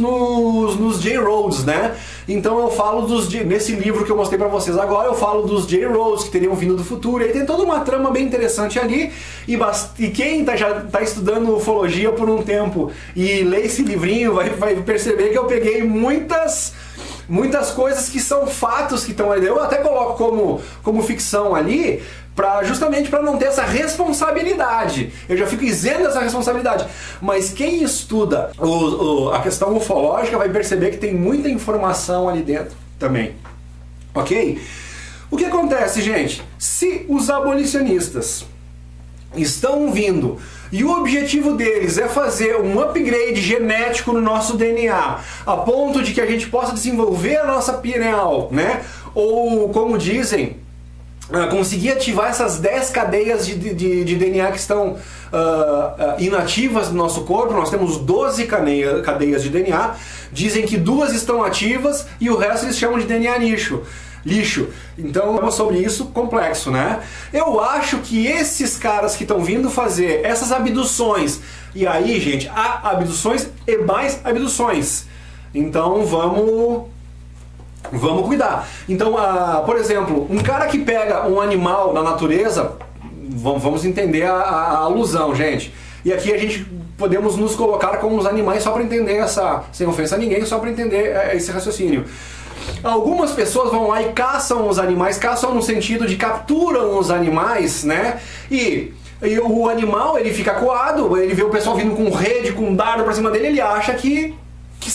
J-Roads, né? Então eu falo nesse livro que eu mostrei pra vocês agora, eu falo dos J-Roads que teriam vindo do futuro, e aí tem toda uma trama bem interessante ali, e quem já tá estudando ufologia por um tempo e lê esse livrinho vai perceber que eu peguei muitas coisas que são fatos que estão ali. Eu até coloco como ficção ali, justamente para não ter essa responsabilidade. Eu já fico isento dessa responsabilidade. Mas quem estuda a questão ufológica vai perceber que tem muita informação ali dentro também. Ok? O que acontece, gente? Se os abolicionistas estão vindo e o objetivo deles é fazer um upgrade genético no nosso DNA, a ponto de que a gente possa desenvolver a nossa pineal, né? Ou, como dizem, conseguir ativar essas 10 cadeias de DNA que estão inativas no nosso corpo. Nós temos 12 cadeias de DNA, dizem que 2 estão ativas e o resto eles chamam de DNA lixo. Então é sobre isso complexo, né? Eu acho que esses caras que estão vindo fazer essas abduções, e aí, gente, há abduções e mais abduções. Então vamos cuidar. Então, por exemplo, um cara que pega um animal na natureza, vamos entender a alusão, gente. E aqui a gente podemos nos colocar como os animais só para entender sem ofensa a ninguém, só para entender esse raciocínio. Algumas pessoas vão lá e caçam os animais, caçam no sentido de capturam os animais, né? E o animal, ele fica acuado, ele vê o pessoal vindo com rede, com dardo pra cima dele, ele acha que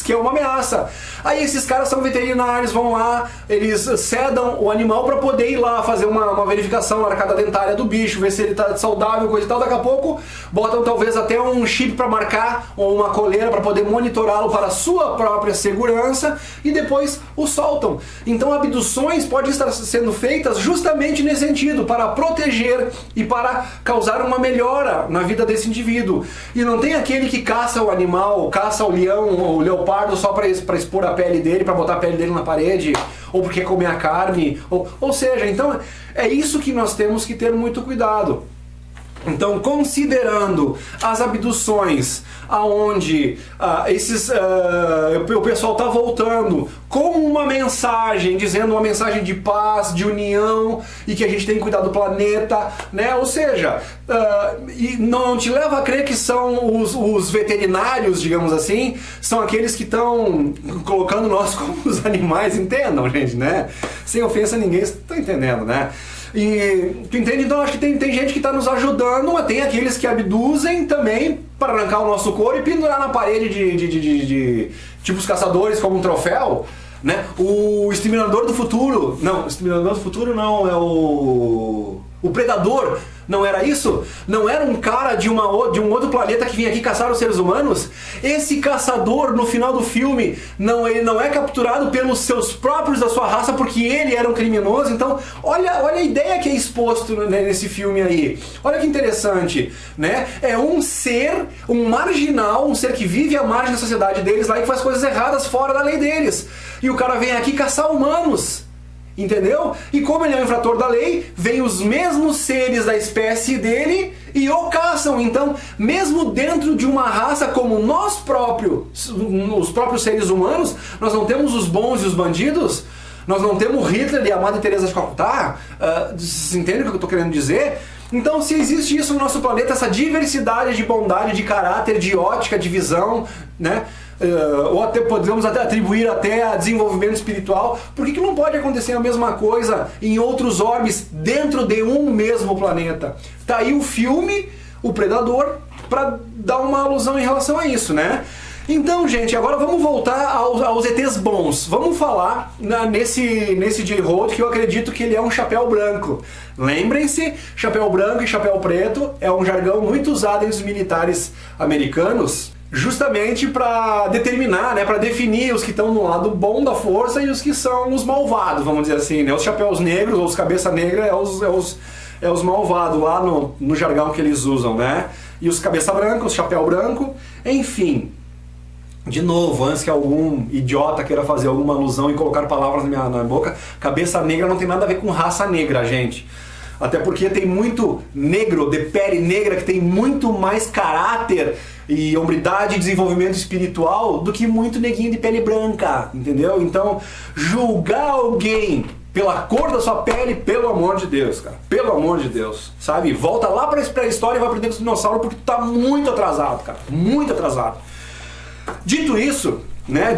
que é uma ameaça. Aí esses caras são veterinários, vão lá, eles sedam o animal para poder ir lá fazer uma verificação na arcada dentária do bicho, ver se ele tá saudável, coisa e tal. Daqui a pouco botam talvez até um chip para marcar, ou uma coleira para poder monitorá-lo para a sua própria segurança, e depois o soltam. Então abduções podem estar sendo feitas justamente nesse sentido, para proteger e para causar uma melhora na vida desse indivíduo. E não tem aquele que caça o animal, caça o leão ou o leopardo só para expor a pele dele, para botar a pele dele na parede, ou porque quer comer a carne, ou seja, então é isso que nós temos que ter muito cuidado. Então, considerando as abduções aonde o pessoal está voltando com uma mensagem, dizendo uma mensagem de paz, de união, e que a gente tem que cuidar do planeta, né? Ou seja, e não te leva a crer que são os veterinários, digamos assim, são aqueles que estão colocando nós como os animais, entendam, gente, né? Sem ofensa a ninguém, vocês estão entendendo, né? E tu entende? Então acho que tem gente que está nos ajudando, mas tem aqueles que abduzem também para arrancar o nosso couro e pendurar na parede de tipo os caçadores como um troféu, né? O Exterminador do Futuro, não, o Exterminador do Futuro não, é o Predador. Não era isso? Não era um cara de um outro planeta que vinha aqui caçar os seres humanos? Esse caçador, no final do filme, ele não é capturado pelos seus próprios da sua raça porque ele era um criminoso. Então, olha a ideia que é exposto nesse filme aí. Olha que interessante, né? É um ser, um marginal, um ser que vive à margem da sociedade deles lá e que faz coisas erradas fora da lei deles. E o cara vem aqui caçar humanos. Entendeu? E como ele é um infrator da lei, vem os mesmos seres da espécie dele e o caçam. Então, mesmo dentro de uma raça como nós próprios, os próprios seres humanos, nós não temos os bons e os bandidos, nós não temos Hitler e a Madre Teresa de Calcutá. Você entende o que eu estou querendo dizer? Então, se existe isso no nosso planeta, essa diversidade de bondade, de caráter, de ótica, de visão, né? Ou até podemos atribuir até a desenvolvimento espiritual, por que não pode acontecer a mesma coisa em outros orbes dentro de um mesmo planeta? Tá aí o filme, O Predador, para dar uma alusão em relação a isso, né? Então, gente, agora vamos voltar aos ETs bons. Vamos falar nesse J-Road, que eu acredito que ele é um chapéu branco. Lembrem-se, chapéu branco e chapéu preto é um jargão muito usado entre os militares americanos, justamente para determinar, né, para definir os que estão no lado bom da força e os que são os malvados, vamos dizer assim, né? Os chapéus negros, ou os cabeça negra, é os malvados lá no jargão que eles usam, né? E os cabeça branca, os chapéu branco, enfim. De novo, antes que algum idiota queira fazer alguma alusão e colocar palavras na minha boca, cabeça negra não tem nada a ver com raça negra, gente. Até porque tem muito negro, de pele negra, que tem muito mais caráter e hombridade e desenvolvimento espiritual do que muito neguinho de pele branca, entendeu? Então, julgar alguém pela cor da sua pele, pelo amor de Deus, cara, pelo amor de Deus, sabe? Volta lá pra história e vai aprender com os dinossauros porque tu tá muito atrasado, cara, muito atrasado. Dito isso, né?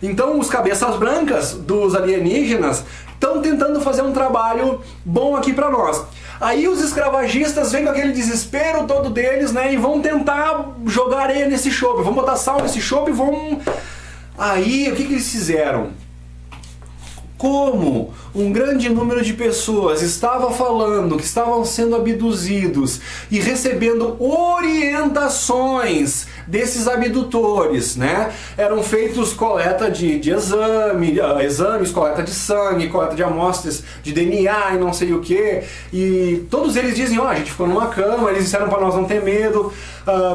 Então os cabeças brancas dos alienígenas estão tentando fazer um trabalho bom aqui para nós. Aí os escravagistas vêm com aquele desespero todo deles, né? E vão tentar jogar areia nesse chope, vão botar sal nesse chope e vão... Aí o que eles fizeram? Como um grande número de pessoas estava falando que estavam sendo abduzidos e recebendo orientações desses abdutores, né? Eram feitos coleta de exames, coleta de sangue, coleta de amostras de DNA e não sei o que. E todos eles dizem, a gente ficou numa cama, eles disseram para nós não ter medo.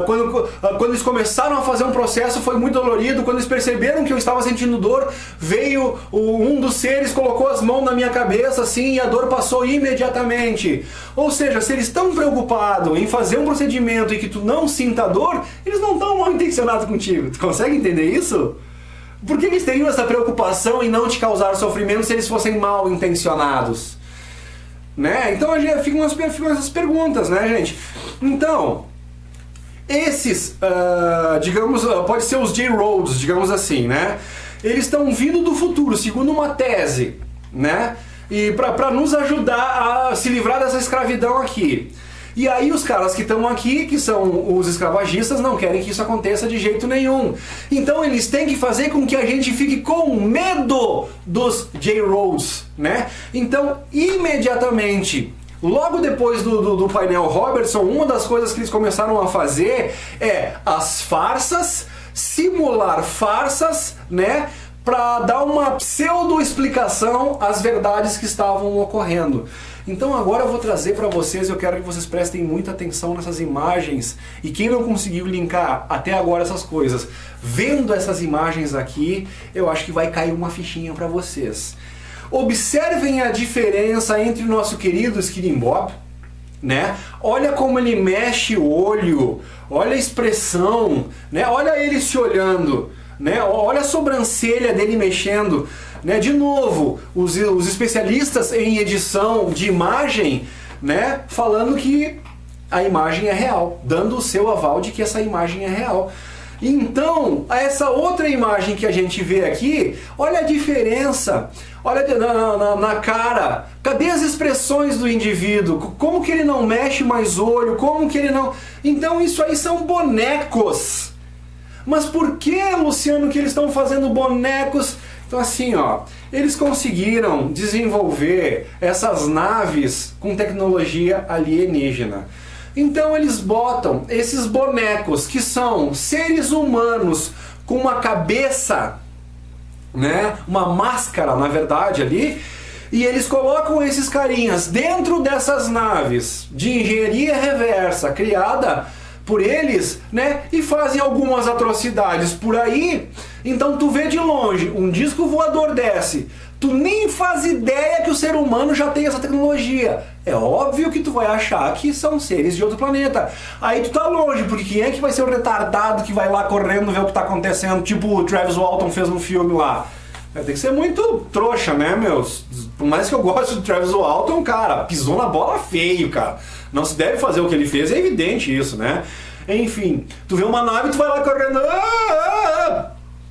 Quando eles começaram a fazer um processo foi muito dolorido. Quando eles perceberam que eu estava sentindo dor, veio um dos seres, colocou as mãos na minha cabeça assim e a dor passou imediatamente. Ou seja, se eles estão preocupados em fazer um procedimento e que tu não sinta dor, eles não estão mal intencionados contigo. Tu consegue entender isso? Por que eles teriam essa preocupação em não te causar sofrimento se eles fossem mal intencionados? Né? Então ficam essas perguntas, né, gente? Então, esses, digamos, pode ser os J-Roads, digamos assim, né? Eles estão vindo do futuro, segundo uma tese, né? E para nos ajudar a se livrar dessa escravidão aqui. E aí os caras que estão aqui, que são os escravagistas, não querem que isso aconteça de jeito nenhum. Então eles têm que fazer com que a gente fique com medo dos J-Rolls, né? Então, imediatamente, logo depois do painel Robertson, uma das coisas que eles começaram a fazer é as farsas, simular farsas, né? Para dar uma pseudo-explicação às verdades que estavam ocorrendo. Então agora eu vou trazer para vocês, eu quero que vocês prestem muita atenção nessas imagens, e quem não conseguiu linkar até agora essas coisas, vendo essas imagens aqui, eu acho que vai cair uma fichinha para vocês. Observem a diferença entre o nosso querido Skinny Bob, né? Olha como ele mexe o olho, olha a expressão, né? Olha ele se olhando, né? Olha a sobrancelha dele mexendo, né? De novo, os especialistas em edição de imagem, né? Falando que a imagem é real, dando o seu aval de que essa imagem é real. Então, essa outra imagem que a gente vê aqui, olha a diferença, olha na cara, cadê as expressões do indivíduo? Como que ele não mexe mais o olho? Como que ele não... Então isso aí são bonecos. Mas por que, Luciano, que eles estão fazendo bonecos? Então assim, ó, eles conseguiram desenvolver essas naves com tecnologia alienígena. Então eles botam esses bonecos que são seres humanos com uma cabeça, né, uma máscara na verdade ali, e eles colocam esses carinhas dentro dessas naves de engenharia reversa criada por eles, né, e fazem algumas atrocidades por aí. Então tu vê de longe, um disco voador desce, tu nem faz ideia que o ser humano já tem essa tecnologia. É óbvio que tu vai achar que são seres de outro planeta. Aí tu tá longe, porque quem é que vai ser o retardado que vai lá correndo ver o que tá acontecendo, tipo o Travis Walton fez no filme lá? Tem que ser muito trouxa, né, meus? Por mais que eu goste do Travis Walton, cara, pisou na bola feio, cara. Não se deve fazer o que ele fez, é evidente isso, né? Enfim, tu vê uma nave e tu vai lá correndo...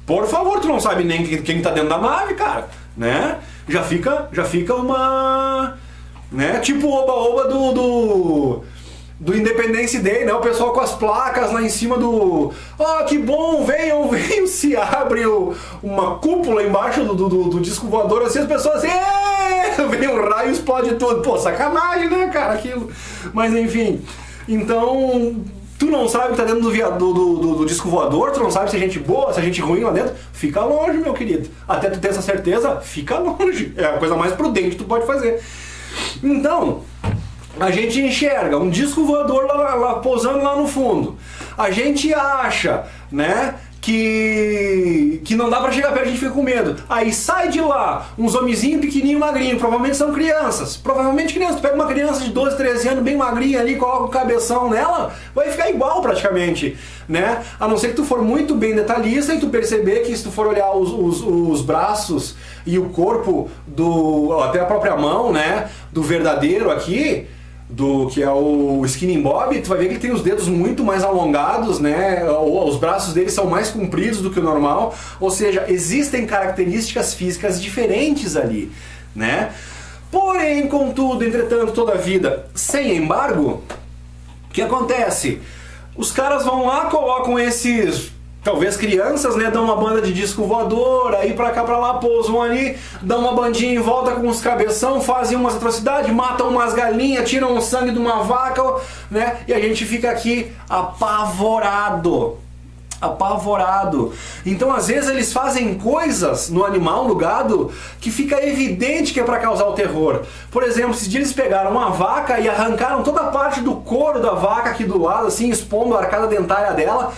Por favor, tu não sabe nem quem tá dentro da nave, cara, né? Já fica uma... né? Tipo o oba-oba do Independence Day, né? O pessoal com as placas lá em cima do... Ah, que bom, venham, se abre uma cúpula embaixo do disco voador, assim, as pessoas... Vem um raio e explode tudo. Pô, sacanagem, né, cara, aquilo. Mas, enfim, então... Tu não sabe o que tá dentro do disco voador, tu não sabe se é gente boa, se é gente ruim lá dentro, fica longe, meu querido. Até tu ter essa certeza, fica longe. É a coisa mais prudente que tu pode fazer. Então, a gente enxerga um disco voador lá pousando lá no fundo. A gente acha, né, que não dá pra chegar perto, a gente fica com medo. Aí sai de lá uns homenzinhos pequenininho, magrinho, provavelmente são crianças. Provavelmente crianças. Tu pega uma criança de 12, 13 anos bem magrinha ali, coloca um cabeção nela, vai ficar igual praticamente, né? A não ser que tu for muito bem detalhista e tu perceber que se tu for olhar os braços e o corpo até a própria mão, né, do verdadeiro aqui, que é o Skinny Bob, tu vai ver que ele tem os dedos muito mais alongados, né? Os braços dele são mais compridos do que o normal, ou seja, existem características físicas diferentes ali, né? Porém, contudo, entretanto, toda a vida, sem embargo, o que acontece? Os caras vão lá, colocam esses... Talvez crianças, né, dão uma banda de disco voador, aí pra cá pra lá, pousam ali, dão uma bandinha em volta com uns cabeção, fazem umas atrocidades, matam umas galinhas, tiram o sangue de uma vaca, né, e a gente fica aqui apavorado. Apavorado. Então às vezes eles fazem coisas no animal, no gado, que fica evidente que é para causar o terror. Por exemplo, esses dias eles pegaram uma vaca e arrancaram toda a parte do couro da vaca aqui do lado, assim, expondo a arcada dentária dela,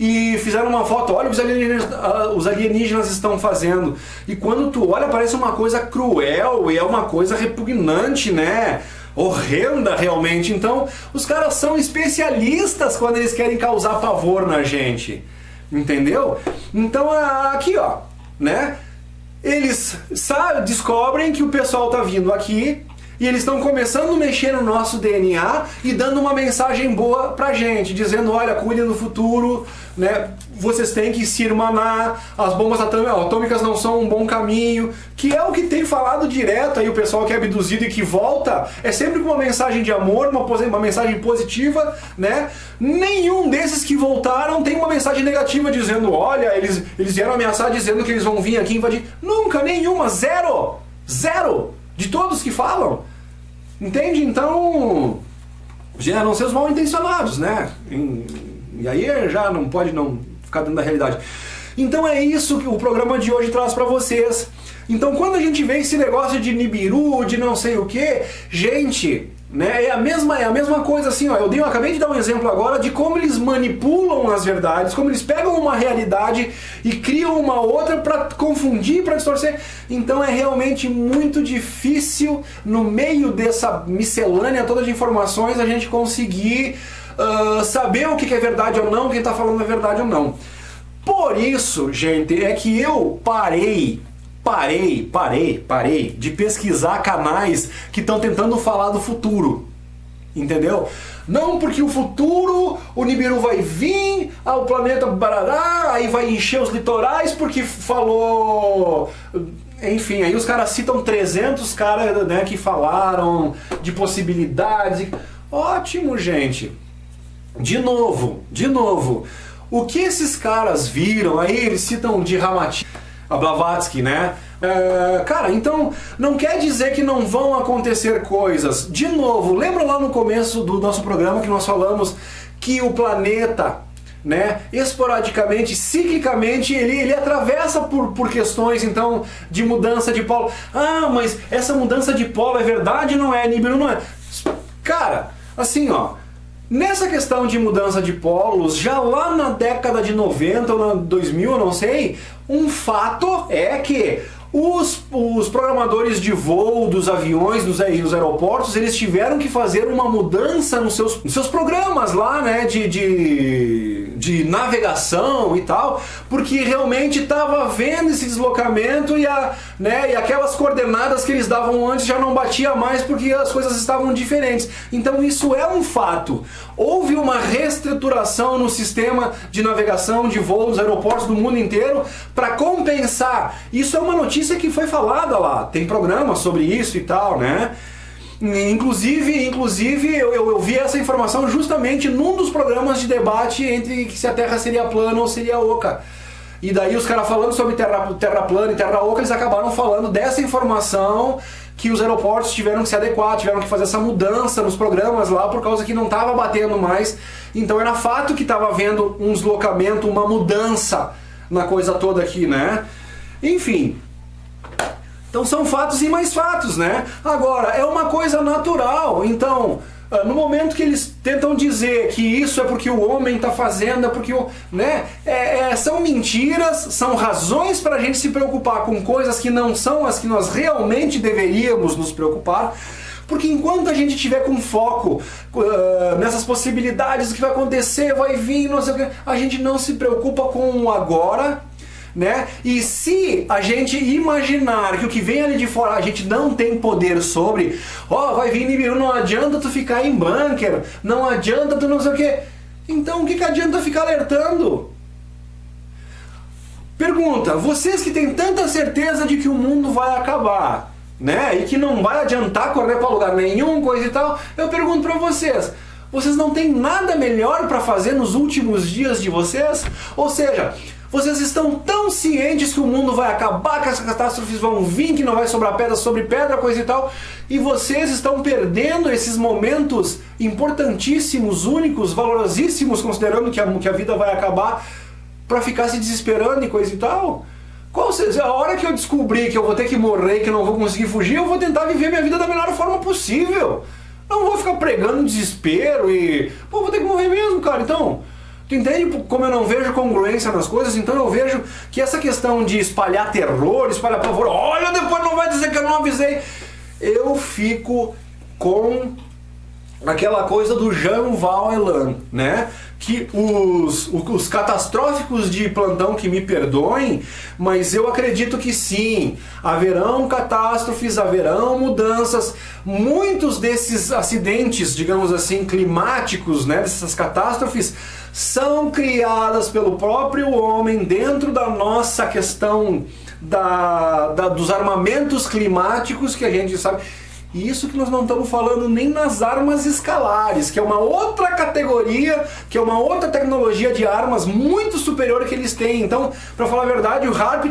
e fizeram uma foto, olha o que os alienígenas estão fazendo. E quando tu olha, parece uma coisa cruel e é uma coisa repugnante, né? Horrenda realmente. Então, os caras são especialistas quando eles querem causar pavor na gente. Entendeu? Então, aqui, ó, né? Eles descobrem que o pessoal tá vindo aqui E eles estão começando a mexer no nosso DNA e dando uma mensagem boa pra gente, dizendo, olha, cuidem do futuro, né? Vocês têm que se irmanar, as bombas atômicas não são um bom caminho, que é o que tem falado direto aí o pessoal que é abduzido e que volta, é sempre com uma mensagem de amor, uma mensagem positiva, né? Nenhum desses que voltaram tem uma mensagem negativa dizendo, olha, eles vieram ameaçar dizendo que eles vão vir aqui invadir. Nunca, nenhuma, zero! Zero! De todos que falam. Entende? Então, já não ser os mal intencionados, né? E aí já não pode não ficar dentro da realidade. Então é isso que o programa de hoje traz pra vocês. Então quando a gente vê esse negócio de Nibiru, de não sei o que, gente, né, é a mesma coisa assim, ó. Eu acabei de dar um exemplo agora de como eles manipulam as verdades, como eles pegam uma realidade e criam uma outra para confundir, para distorcer. Então é realmente muito difícil, no meio dessa miscelânea toda de informações, a gente conseguir saber o que é verdade ou não, quem está falando a verdade ou não. Por isso, gente, é que eu parei de pesquisar canais que estão tentando falar do futuro. Entendeu? Não porque o futuro, o Nibiru vai vir, o planeta barará, aí vai encher os litorais porque falou... Enfim, aí os caras citam 300 caras, né, que falaram de possibilidades. Ótimo, gente. De novo, o que esses caras viram, aí eles citam de Ramati, a Blavatsky, né? Cara, então não quer dizer que não vão acontecer coisas. De novo, lembra lá no começo do nosso programa que nós falamos que o planeta, né, esporadicamente, ciclicamente, ele atravessa por questões, então, de mudança de polo. Ah, mas essa mudança de polo é verdade ou não é? Nibiru não é? Cara, assim, ó, nessa questão de mudança de polos, já lá na década de 90 ou na 2000, eu não sei, um fato é que os programadores de voo dos aviões, dos aeroportos, eles tiveram que fazer uma mudança nos seus programas lá, né, de navegação e tal, porque realmente estava havendo esse deslocamento e aquelas coordenadas que eles davam antes já não batia mais porque as coisas estavam diferentes. Então isso é um fato. Houve uma reestruturação no sistema de navegação, de voo dos aeroportos do mundo inteiro para compensar. Isso é uma notícia que foi falada lá. Tem programa sobre isso e tal, né? Inclusive eu vi essa informação justamente num dos programas de debate entre se a Terra seria plana ou seria oca. E daí os caras falando sobre terra plana e terra oca, eles acabaram falando dessa informação que os aeroportos tiveram que se adequar, tiveram que fazer essa mudança nos programas lá por causa que não estava batendo mais. Então era fato que estava havendo um deslocamento, uma mudança na coisa toda aqui, né? Enfim... Então são fatos e mais fatos, né? Agora, é uma coisa natural. Então, no momento que eles tentam dizer que isso é porque o homem está fazendo, é porque o... né? São mentiras, são razões para a gente se preocupar com coisas que não são as que nós realmente deveríamos nos preocupar. Porque enquanto a gente tiver com foco nessas possibilidades do que vai acontecer, vai vir, não sei o que, a gente não se preocupa com o agora, né? E se a gente imaginar que o que vem ali de fora a gente não tem poder sobre, vai vir Nibiru, não adianta tu ficar em bunker, não adianta tu não sei o que. Então o que adianta ficar alertando? Pergunta, vocês que têm tanta certeza de que o mundo vai acabar, né? E que não vai adiantar correr para lugar nenhum, coisa e tal, eu pergunto para vocês, vocês não têm nada melhor para fazer nos últimos dias de vocês? Ou seja, vocês estão tão cientes que o mundo vai acabar, que as catástrofes vão vir, que não vai sobrar pedra sobre pedra, coisa e tal, e vocês estão perdendo esses momentos importantíssimos, únicos, valorosíssimos, considerando que a vida vai acabar, para ficar se desesperando e coisa e tal? Qual seja, a hora que eu descobrir que eu vou ter que morrer, que eu não vou conseguir fugir, eu vou tentar viver minha vida da melhor forma possível. Não vou ficar pregando desespero e... vou ter que morrer mesmo, cara, então... Tu entende como eu não vejo congruência nas coisas? Então eu vejo que essa questão de espalhar terror, espalhar pavor, olha, depois não vai dizer que eu não avisei. Eu fico com aquela coisa do Jean Valjean, né? que os catastróficos de plantão que me perdoem, mas eu acredito que sim, haverão catástrofes, haverão mudanças, muitos desses acidentes, digamos assim, climáticos, né, dessas catástrofes, são criadas pelo próprio homem dentro da nossa questão dos armamentos climáticos que a gente sabe. E isso que nós não estamos falando nem nas armas escalares, que é uma outra categoria, que é uma outra tecnologia de armas muito superior que eles têm. Então, para falar a verdade, o Harp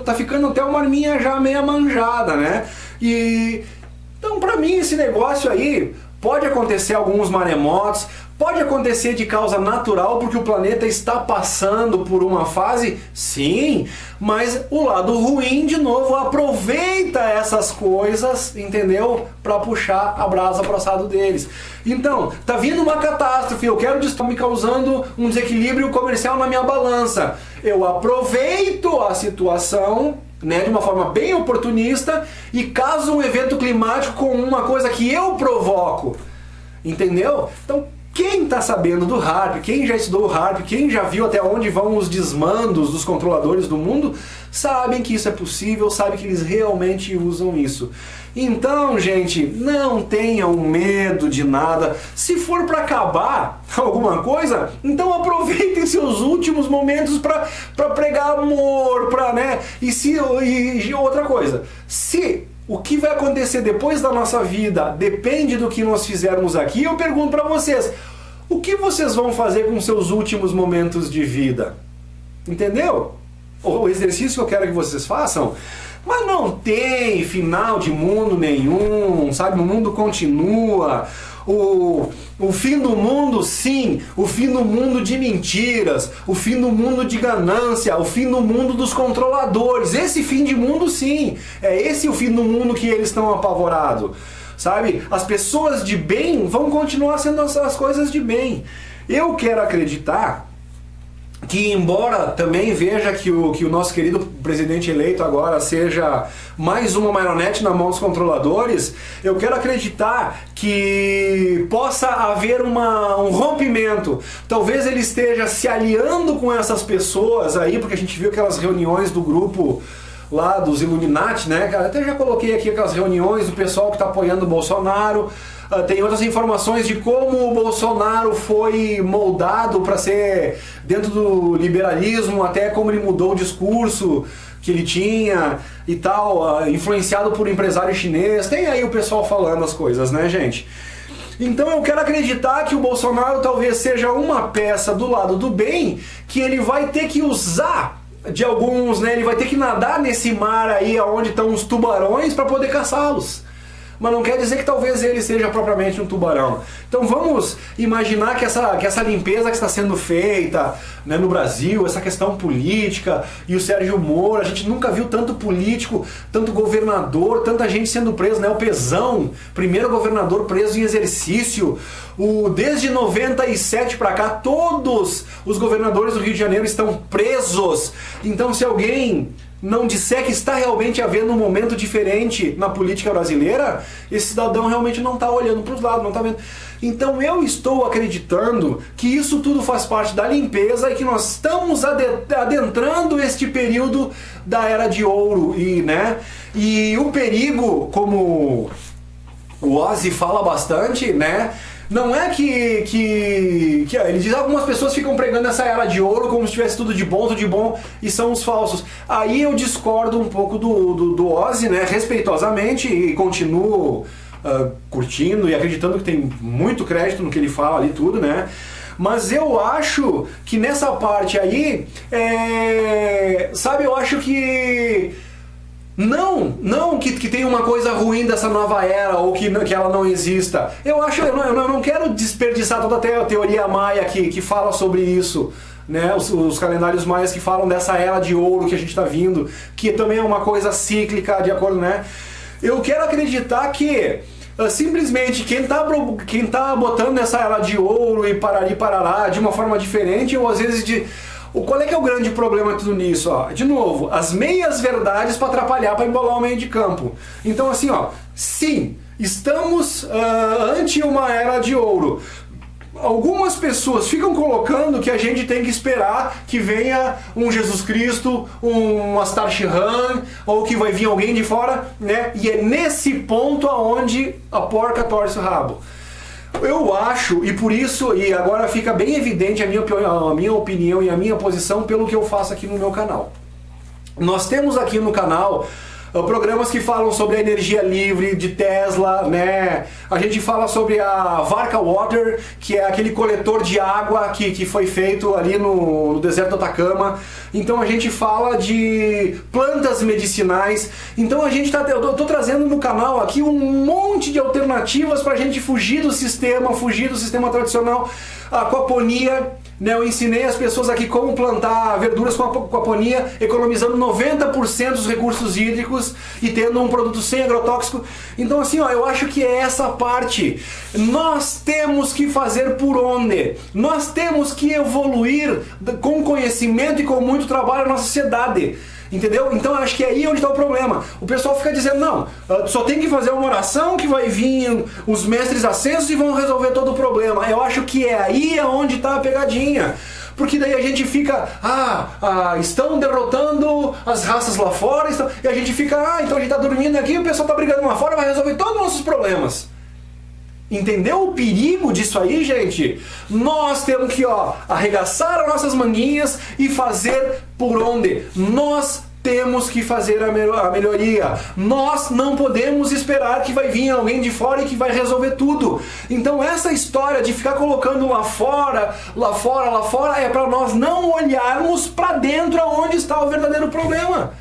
tá ficando até uma arminha já meia manjada, né? Então, para mim, esse negócio aí pode acontecer alguns maremotos, pode acontecer de causa natural, porque o planeta está passando por uma fase, sim, mas o lado ruim, de novo, aproveita essas coisas, entendeu? Para puxar a brasa para o assado deles. Então, tá vindo uma catástrofe, eu quero estar me causando um desequilíbrio comercial na minha balança. Eu aproveito a situação, né, de uma forma bem oportunista e caso um evento climático com uma coisa que eu provoco, entendeu? Então, quem está sabendo do Harp, quem já estudou o Harp, quem já viu até onde vão os desmandos dos controladores do mundo, sabem que isso é possível, sabem que eles realmente usam isso. Então, gente, não tenham medo de nada. Se for para acabar alguma coisa, então aproveitem seus últimos momentos para pregar amor, né? E outra coisa, se o que vai acontecer depois da nossa vida depende do que nós fizermos aqui, eu pergunto para vocês, o que vocês vão fazer com seus últimos momentos de vida? Entendeu? O exercício que eu quero que vocês façam, mas não tem final de mundo nenhum, sabe? O mundo continua. O fim do mundo, sim, o fim do mundo de mentiras, o fim do mundo de ganância, o fim do mundo dos controladores. Esse fim de mundo, sim, é esse o fim do mundo que eles estão apavorados, sabe? As pessoas de bem vão continuar sendo as coisas de bem. Eu quero acreditar que, embora também veja que o nosso querido presidente eleito agora seja mais uma marionete na mão dos controladores, eu quero acreditar que possa haver um rompimento. Talvez ele esteja se aliando com essas pessoas aí, porque a gente viu aquelas reuniões do grupo lá dos Illuminati, né, cara? Até já coloquei aqui aquelas reuniões do pessoal que está apoiando o Bolsonaro. Tem outras informações de como o Bolsonaro foi moldado para ser dentro do liberalismo, até como ele mudou o discurso que ele tinha e tal, influenciado por um empresário chinês. Tem aí o pessoal falando as coisas, né, gente? Então eu quero acreditar que o Bolsonaro talvez seja uma peça do lado do bem que ele vai ter que usar de alguns, né? Ele vai ter que nadar nesse mar aí onde estão os tubarões para poder caçá-los. Mas não quer dizer que talvez ele seja propriamente um tubarão. Então vamos imaginar que essa limpeza que está sendo feita, né, no Brasil, essa questão política, e o Sérgio Moro, a gente nunca viu tanto político, tanto governador, tanta gente sendo preso, né? O Pezão, primeiro governador preso em exercício. Desde 97 para cá, todos os governadores do Rio de Janeiro estão presos. Então, se alguém não disser que está realmente havendo um momento diferente na política brasileira, esse cidadão realmente não está olhando para os lados, não está vendo. Então eu estou acreditando que isso tudo faz parte da limpeza e que nós estamos adentrando este período da Era de Ouro. E o perigo, como o Ozzy fala bastante, né? Não é que ele diz, algumas pessoas ficam pregando essa Era de Ouro como se tivesse tudo de bom, e são os falsos. Aí eu discordo um pouco do Ozzy, né, respeitosamente, e continuo curtindo e acreditando que tem muito crédito no que ele fala ali, tudo, né? Mas eu acho que nessa parte aí, sabe, eu acho que não que tem uma coisa ruim dessa nova era ou que ela não exista. Eu não quero desperdiçar toda a teoria maia que fala sobre isso, né? Os calendários maias que falam dessa Era de Ouro que a gente está vindo, que também é uma coisa cíclica, de acordo, né? Eu quero acreditar que simplesmente quem tá botando essa Era de Ouro e parará de uma forma diferente, ou às vezes qual é que é o grande problema de tudo nisso? De novo, as meias verdades para atrapalhar, para embolar o meio de campo. Então assim, sim, estamos ante uma Era de Ouro. algumas pessoas ficam colocando que a gente tem que esperar que venha um Jesus Cristo, um Astar Shihan, ou que vai vir alguém de fora, né? E é nesse ponto aonde a porca torce o rabo. Eu acho, e por isso, e agora fica bem evidente a minha opinião e a minha posição pelo que eu faço aqui no meu canal. Nós temos aqui no canal programas que falam sobre a energia livre de Tesla, né? A gente fala sobre a Varka Water, que é aquele coletor de água que foi feito ali no deserto do Atacama. Então a gente fala de plantas medicinais. Então eu tô trazendo no canal aqui um monte de alternativas para a gente fugir do sistema tradicional. A aquaponia, né? Eu ensinei as pessoas aqui como plantar verduras com aquaponia, economizando 90% dos recursos hídricos e tendo um produto sem agrotóxico. Então assim, ó, eu acho que é essa parte. Nós temos que fazer por onde? Nós temos que evoluir com conhecimento e com muito trabalho na nossa sociedade. Entendeu? Então acho que é aí onde está o problema. O pessoal fica dizendo, não, só tem que fazer uma oração que vai vir os mestres ascensos e vão resolver todo o problema. Eu acho que é aí onde está a pegadinha. Porque daí a gente fica, estão derrotando as raças lá fora, e a gente fica, então a gente está dormindo aqui e o pessoal está brigando lá fora, vai resolver todos os nossos problemas. Entendeu o perigo disso aí, gente? Nós temos que arregaçar as nossas manguinhas e fazer por onde? Nós temos que fazer a melhoria. Nós não podemos esperar que vai vir alguém de fora e que vai resolver tudo. Então essa história de ficar colocando lá fora, é para nós não olharmos para dentro aonde está o verdadeiro problema.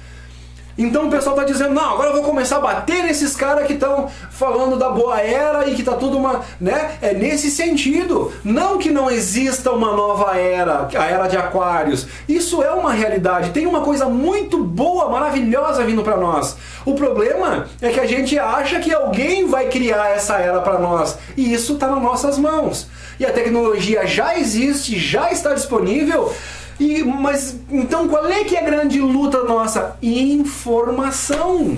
Então o pessoal está dizendo, não, agora eu vou começar a bater nesses caras que estão falando da boa era e que está tudo né? É nesse sentido. Não que não exista uma nova era, a era de Aquários. Isso é uma realidade. Tem uma coisa muito boa, maravilhosa vindo para nós. O problema é que a gente acha que alguém vai criar essa era para nós. E isso está nas nossas mãos. E a tecnologia já existe, já está disponível. Mas então qual é que é a grande luta nossa? Informação.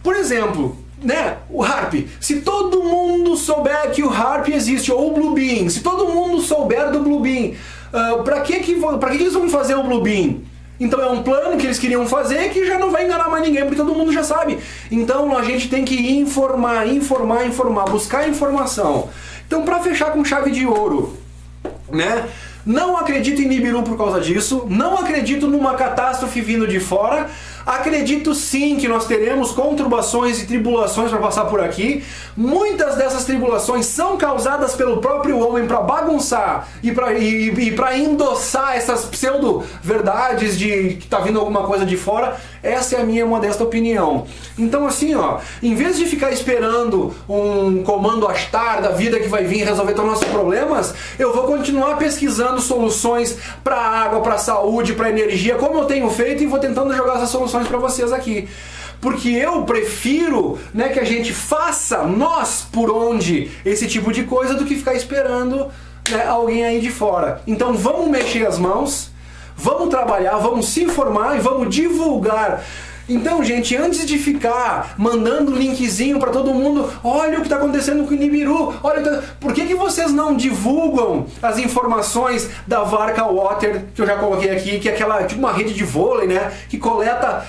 Por exemplo, né, o HAARP. Se todo mundo souber que o HAARP existe, ou o Bluebeam, se todo mundo souber do Bluebeam, para que eles vão fazer o Bluebeam? Então é um plano que eles queriam fazer que já não vai enganar mais ninguém, porque todo mundo já sabe. Então a gente tem que informar, buscar informação. Então, para fechar com chave de ouro, né? Não acredito em Nibiru por causa disso, não acredito numa catástrofe vindo de fora, acredito sim que nós teremos conturbações e tribulações para passar por aqui. Muitas dessas tribulações são causadas pelo próprio homem para bagunçar e para endossar essas pseudo-verdades de que está vindo alguma coisa de fora. Essa é a minha modesta opinião. Então assim, em vez de ficar esperando um comando Astar da vida que vai vir resolver todos os nossos problemas, eu vou continuar pesquisando soluções para água, para saúde, para energia, como eu tenho feito, e vou tentando jogar essas soluções para vocês aqui. Porque eu prefiro, né, que a gente faça nós por onde esse tipo de coisa do que ficar esperando, né, alguém aí de fora. Então vamos mexer as mãos, vamos trabalhar, vamos se informar e vamos divulgar. Então, gente, antes de ficar mandando linkzinho para todo mundo, olha o que está acontecendo com o Nibiru, olha, por que vocês não divulgam as informações da Varka Water, que eu já coloquei aqui, que é aquela, tipo uma rede de vôlei, né, que coleta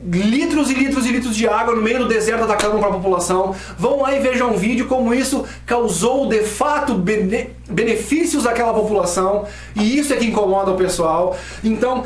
litros e litros e litros de água no meio do deserto atacando para a população. Vão lá e vejam um vídeo como isso causou de fato benefícios àquela população, e isso é que incomoda o pessoal. Então,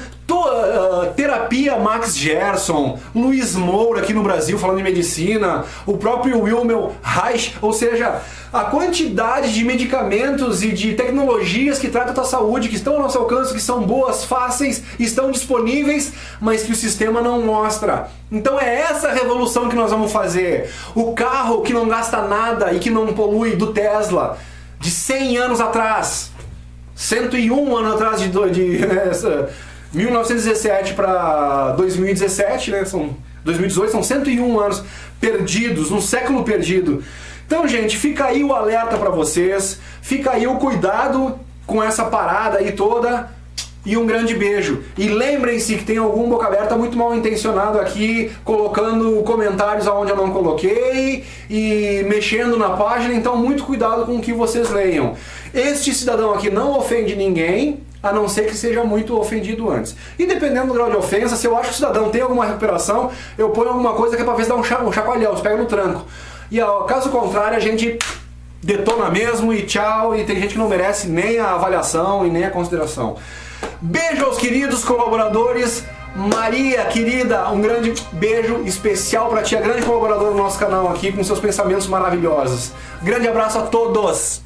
terapia Max Gerson, Luiz Moura aqui no Brasil falando de medicina, o próprio Wilmer Reich, ou seja, a quantidade de medicamentos e de tecnologias que tratam da saúde, que estão ao nosso alcance, que são boas, fáceis, estão disponíveis, mas que o sistema não mostra. Então é essa revolução que nós vamos fazer. O carro que não gasta nada e que não polui, do Tesla, de 100 anos atrás, 101 anos atrás, de 1917 para 2017, né? 2018, são 101 anos perdidos, um século perdido. Então, gente, fica aí o alerta para vocês, fica aí o cuidado com essa parada aí toda. e um grande beijo. E lembrem-se que tem algum boca aberta muito mal intencionado aqui, colocando comentários aonde eu não coloquei e mexendo na página, então muito cuidado com o que vocês leiam. Este cidadão aqui não ofende ninguém, a não ser que seja muito ofendido antes. E dependendo do grau de ofensa, se eu acho que o cidadão tem alguma recuperação, eu ponho alguma coisa que é pra ver se dá um chacoalhão, se pega no tranco. E caso contrário, a gente detona mesmo e tchau, e tem gente que não merece nem a avaliação e nem a consideração. Beijo aos queridos colaboradores. Maria, querida, um grande beijo especial pra ti, a grande colaboradora do nosso canal aqui, com seus pensamentos maravilhosos. Grande abraço a todos!